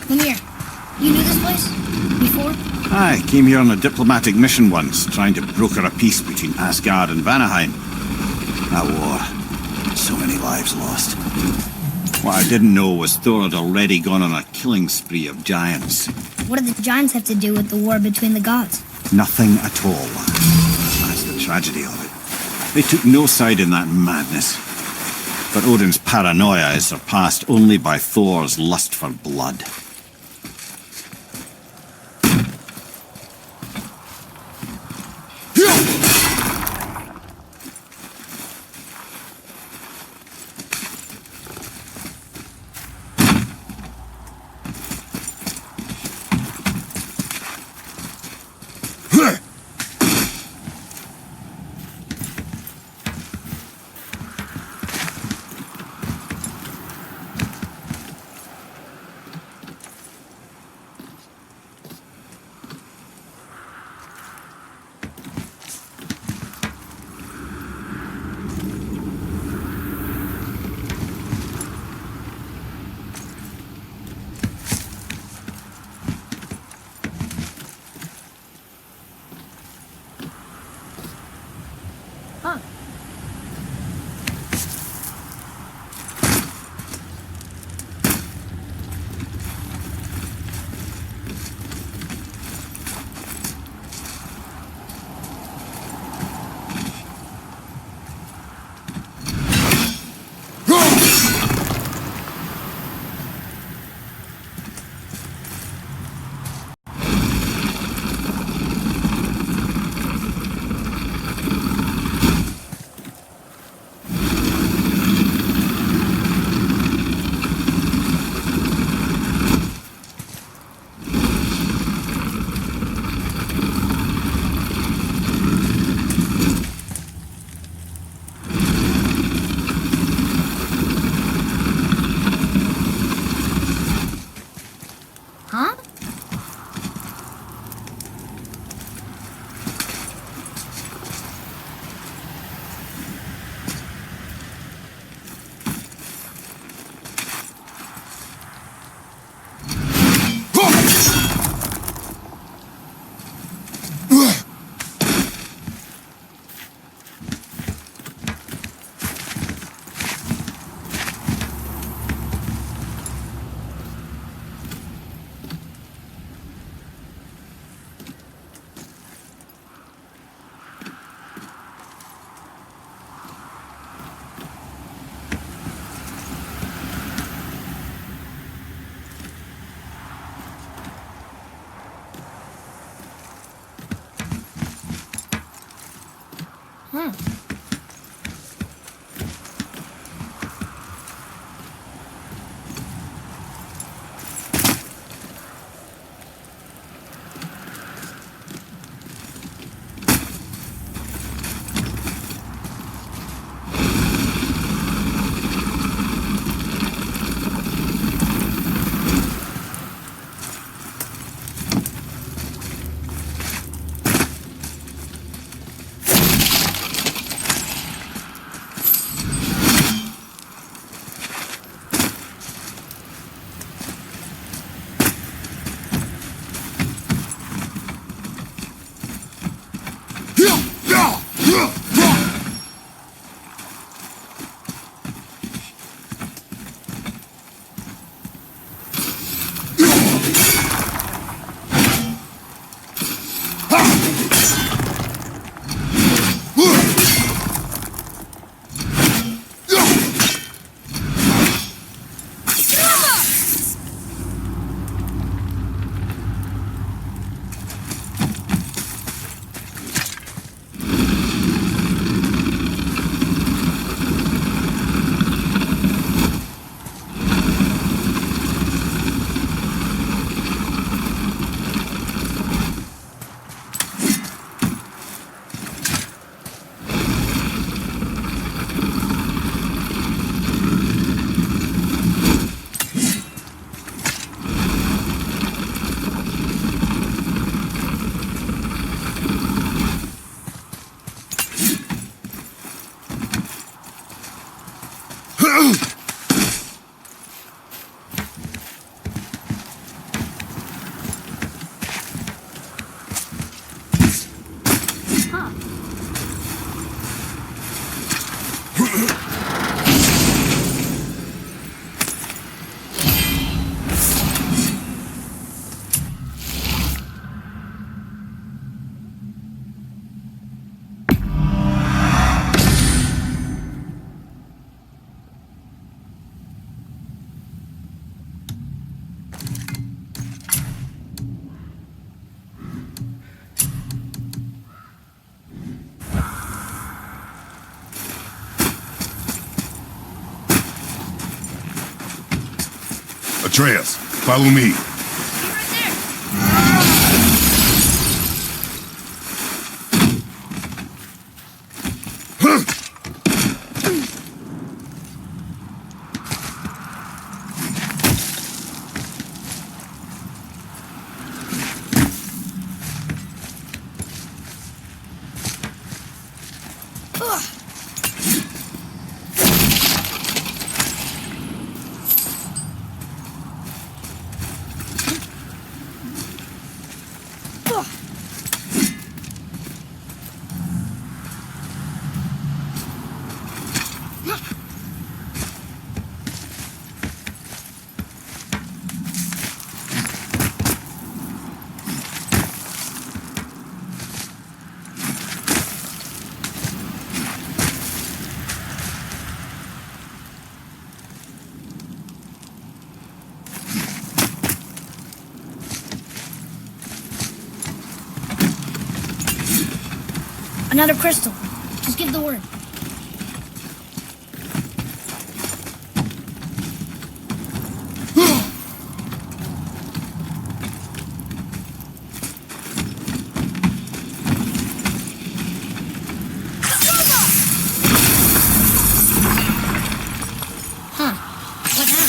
Come here. You knew this place? before? I came here on a diplomatic mission once, trying to broker a peace between Asgard and Vanaheim. That war. So many lives lost. What I didn't know was Thor had already gone on a killing spree of giants. What do the giants have to do with the war between the gods? Nothing at all. That's the tragedy of it. They took no side in that madness. But Odin's paranoia is surpassed only by Thor's lust for blood. Atreus, follow me. Be right there. Another crystal. Just give the word. Huh. What now?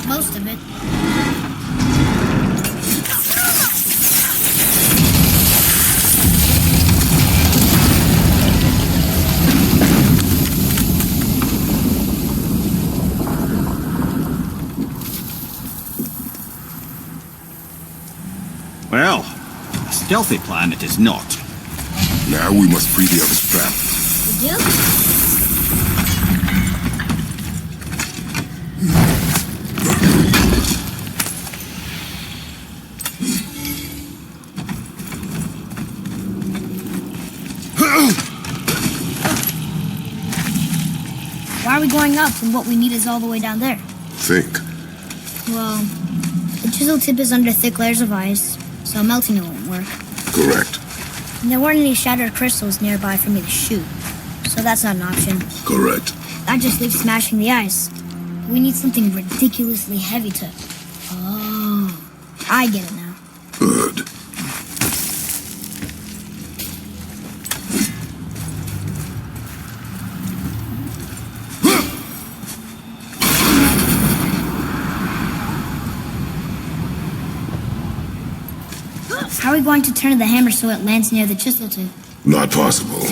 Most of it. Well, a stealthy plan it is not. Now we must free the others trapped. We do? Why are we going up when what we need is all the way down there? Think. Well, the chisel tip is under thick layers of ice, so melting it won't work. Correct. And there weren't any shattered crystals nearby for me to shoot, so that's not an option. Correct. That just leaves smashing the ice. We need something ridiculously heavy to... Oh, I get it now. Good. How are we going to turn the hammer so it lands near the chisel tip? Not possible.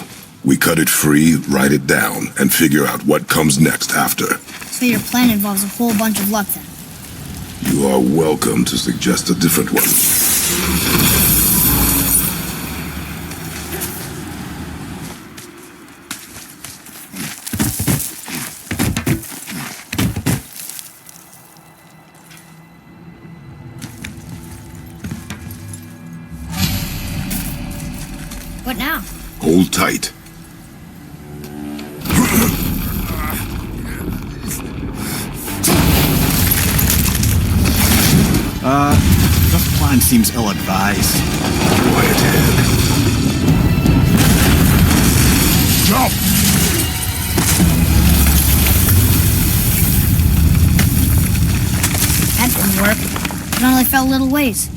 We cut it free, write it down, and figure out what comes next after. So your plan involves a whole bunch of luck then? You are welcome to suggest a different one. What now? Hold tight. This plan seems ill-advised. Quiet head. Jump! That didn't work. It only fell a little ways.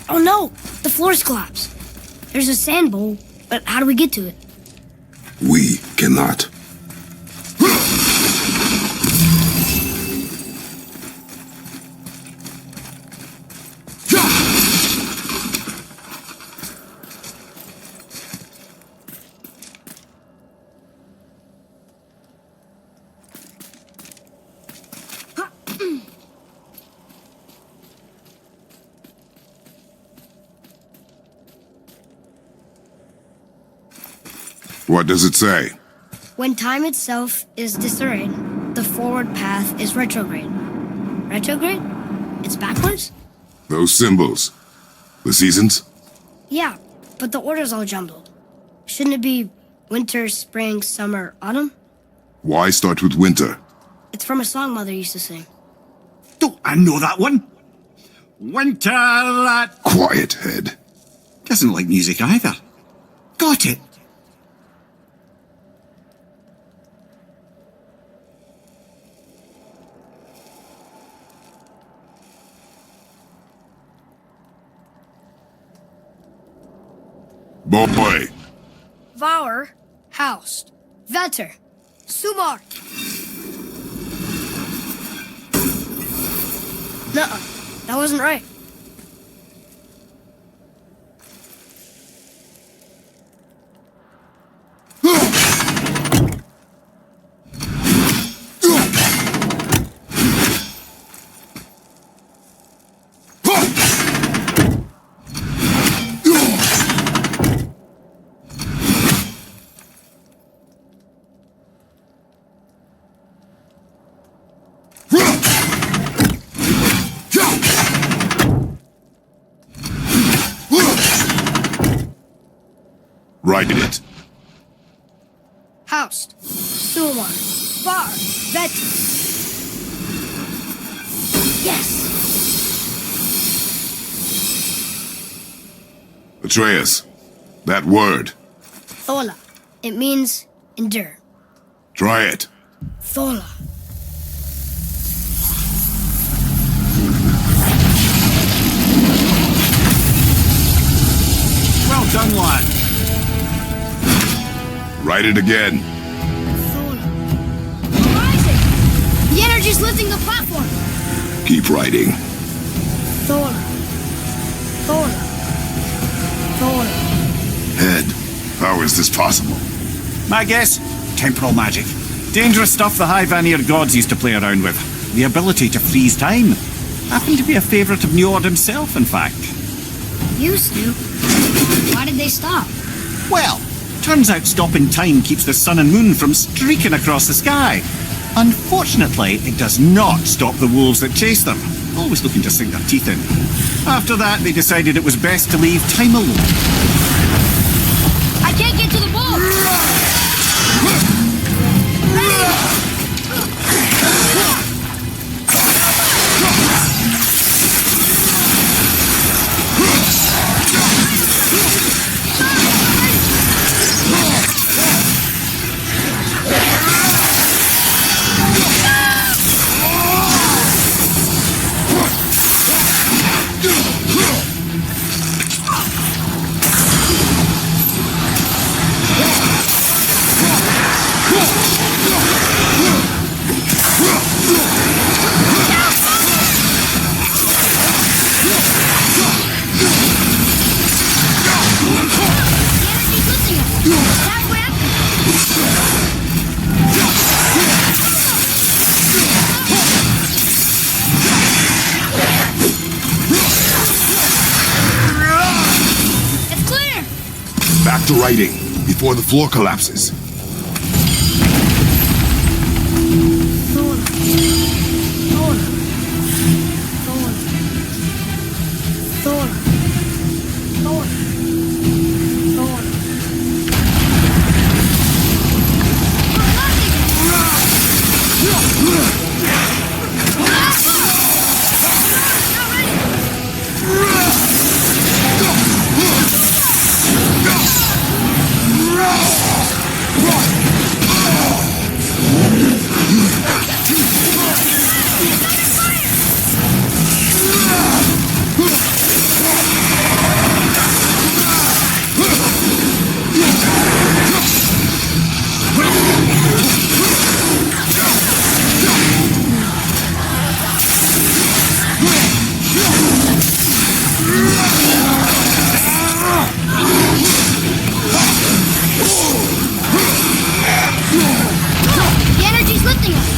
Oh no! The floor's collapsed. There's a sand bowl, but how do we get to it? We cannot. What does it say? When time itself is disarrayed, the forward path is retrograde. Retrograde? It's backwards? Those symbols. The seasons? Yeah, but the order's all jumbled. Shouldn't it be winter, spring, summer, autumn? Why start with winter? It's from a song Mother used to sing. Don't I know that one? Winter that Quiet head. doesn't like music either. Got it. Boy. Vauer, Haust, Vetter, Sumar. Nuh-uh, that wasn't right. Write it. Haust, Sumar, Var, Vetter. Yes! Atreus. That word. Thola. It means endure. Try it. Thola. Well done, lad. Write it again. Thola. Rising! The energy's lifting the platform! Keep writing. Thola. Thola. Thola. Head. How is this possible? My guess? Temporal magic. Dangerous stuff the High Vanir gods used to play around with. The ability to freeze time. Happened to be a favourite of Njord himself, in fact. Used to. Why did they stop? Well, turns out stopping time keeps the sun and moon from streaking across the sky. Unfortunately, it does not stop the wolves that chase them, always looking to sink their teeth in. After that, they decided it was best to leave time alone. I can't get to the ball! back to writing before the floor collapses. The energy's lifting us.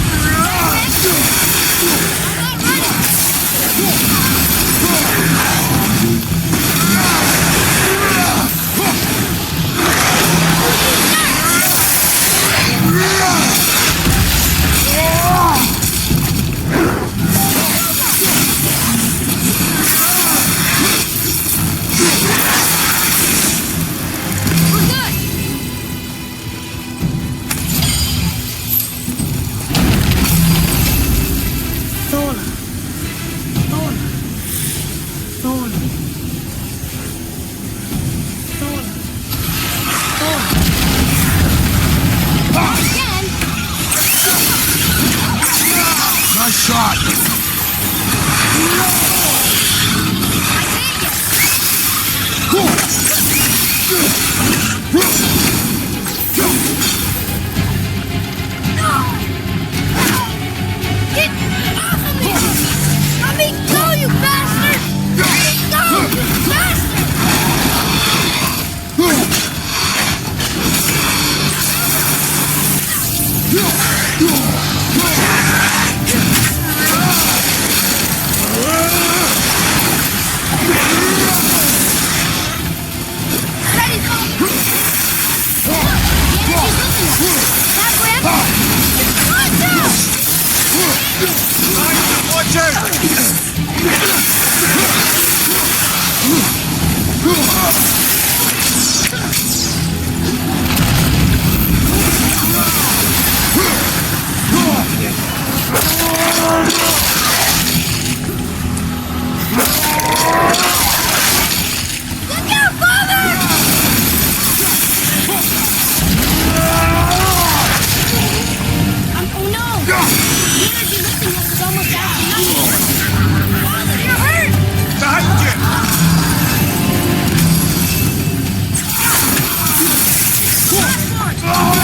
Nice shot! Get off of me! Let me go, you bastard! Let me go, you bastard! Ready, go! The energy's lifting us. That ramp? Watch out! Look out, Father! Oh no! The energy lifting us is almost down to nothing. Father, you're hurt! Behind you! We're almost to the top!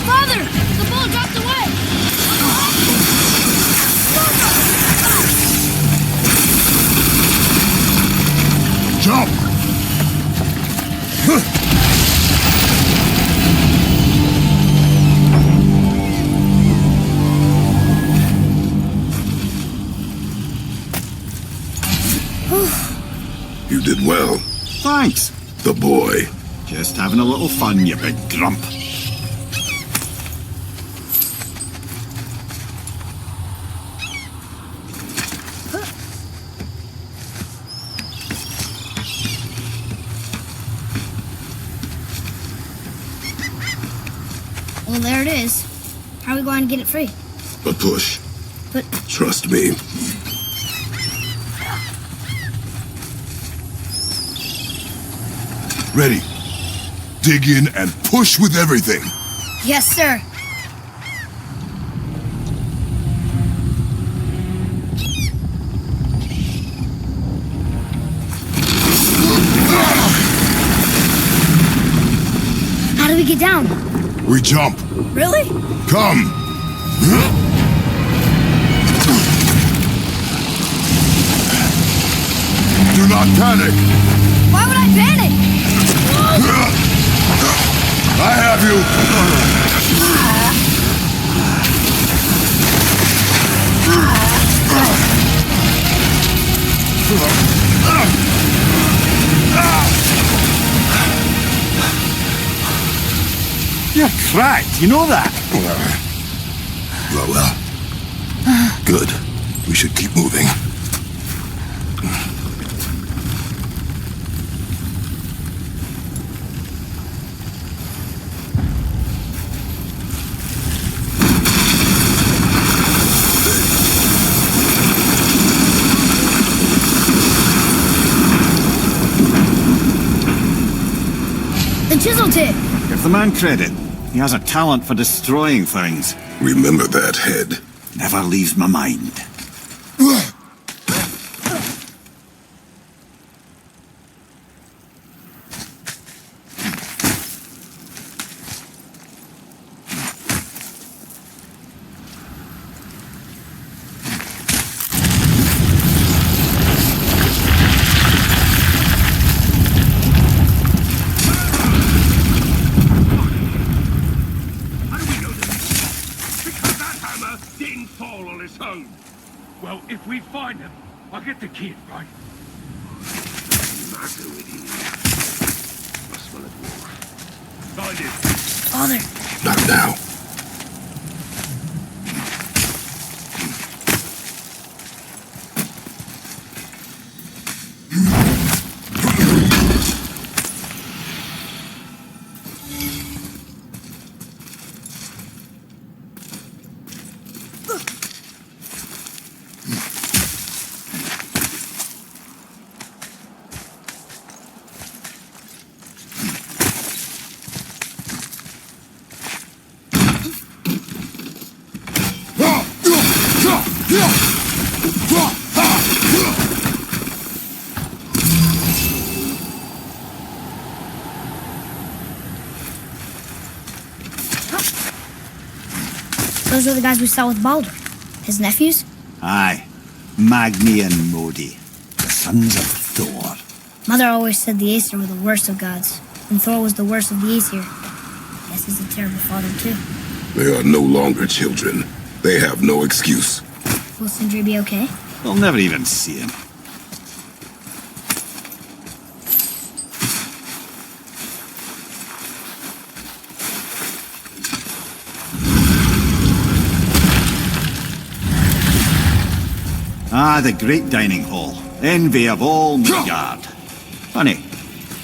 Father! The ball dropped away! Jump! You did well. Thanks. The boy. Just having a little fun, you big grump. Well, there it is. How are we going to get it free? A push. But Trust me. Ready. Dig in and push with everything. yes, sir. we get down? We jump. Really? Come! Do not panic! Why would I panic? I have you! You're cracked, you know that? Well. Good. We should keep moving. The chisel tip. Give the man credit. He has a talent for destroying things. Remember that head. Never leaves my mind. Didn't fall on his own. Well, if we find him, I'll get the kid, right? Matter with him. I smell it more. Find him. Father. Not now. Those are the guys we saw with Baldur. His nephews? Aye. Magni and Modi. The sons of Thor. Mother always said the Aesir were the worst of gods, and Thor was the worst of the Aesir. Guess he's a terrible father, too. They are no longer children. They have no excuse. Will Sindri be okay? They'll never even see him. Ah, the great dining hall. Envy of all Midgard. Funny,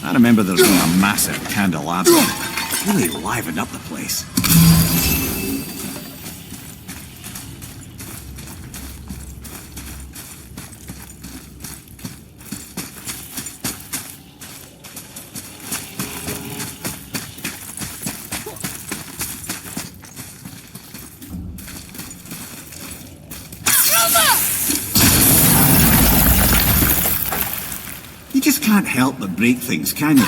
I remember there being a massive candelabra. Really livened up the place. You just can't help but break things, can you?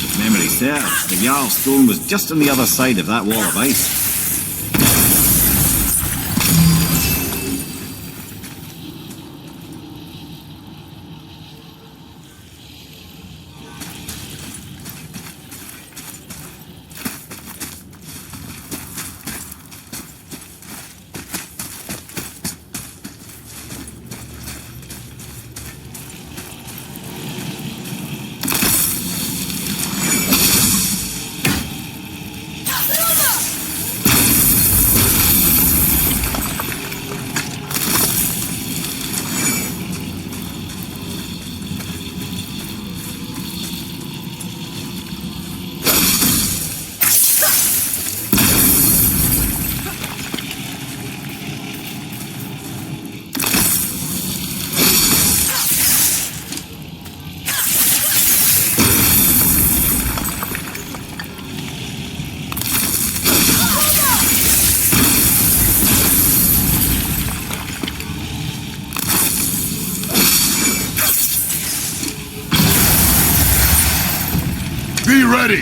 If memory serves, the Jarl stone was just on the other side of that wall of ice. Be ready!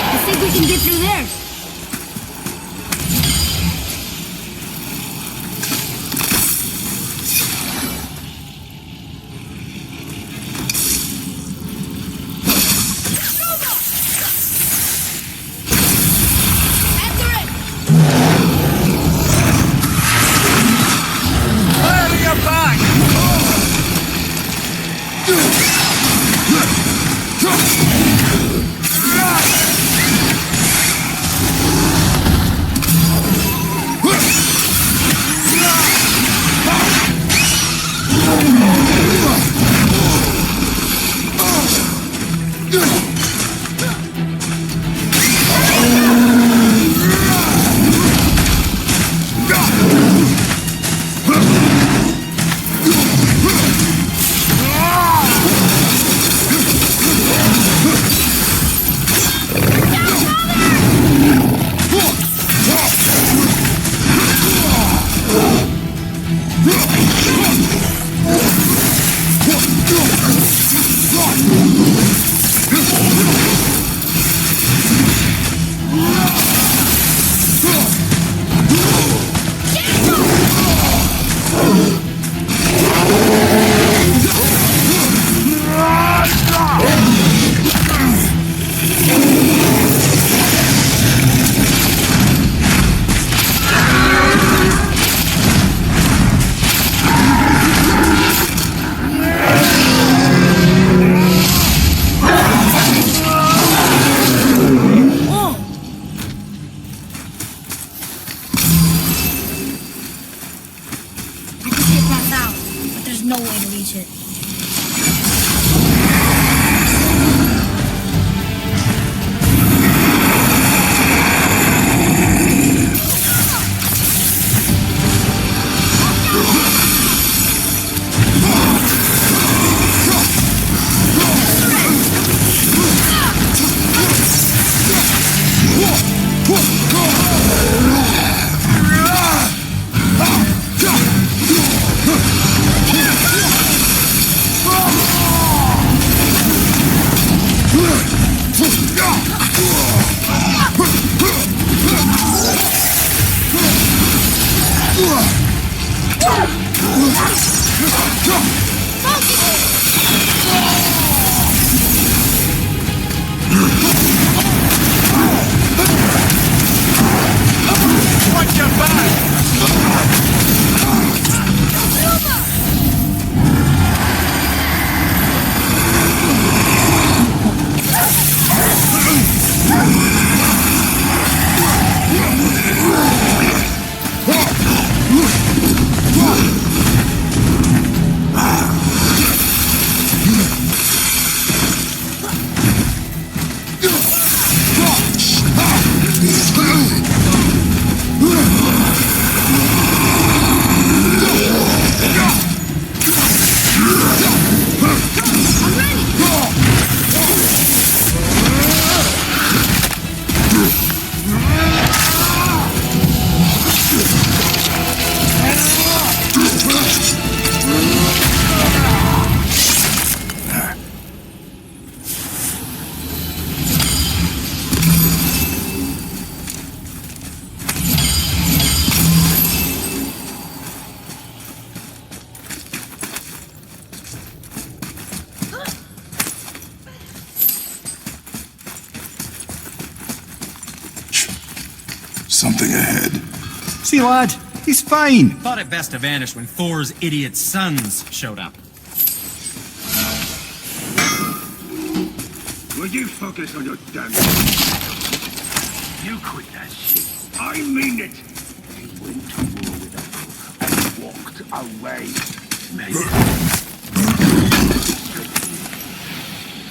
I think we can get through there. Something ahead. See, lad, he's fine. Thought it best to vanish when Thor's idiot sons showed up. Will you focus on your damn... You quit that shit. I mean it. He went to war with us and walked away. Maybe. As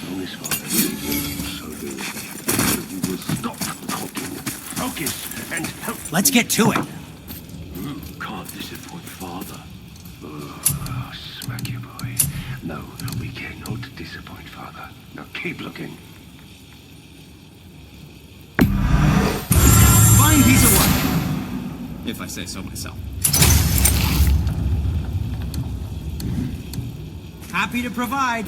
long as Father so do it. So you will stop talking, focus, and help. Let's get to it. You can't disappoint Father. Oh, smack you, boy. No, we cannot disappoint Father. Now keep looking. Fine piece of work. If I say so myself. Happy to provide.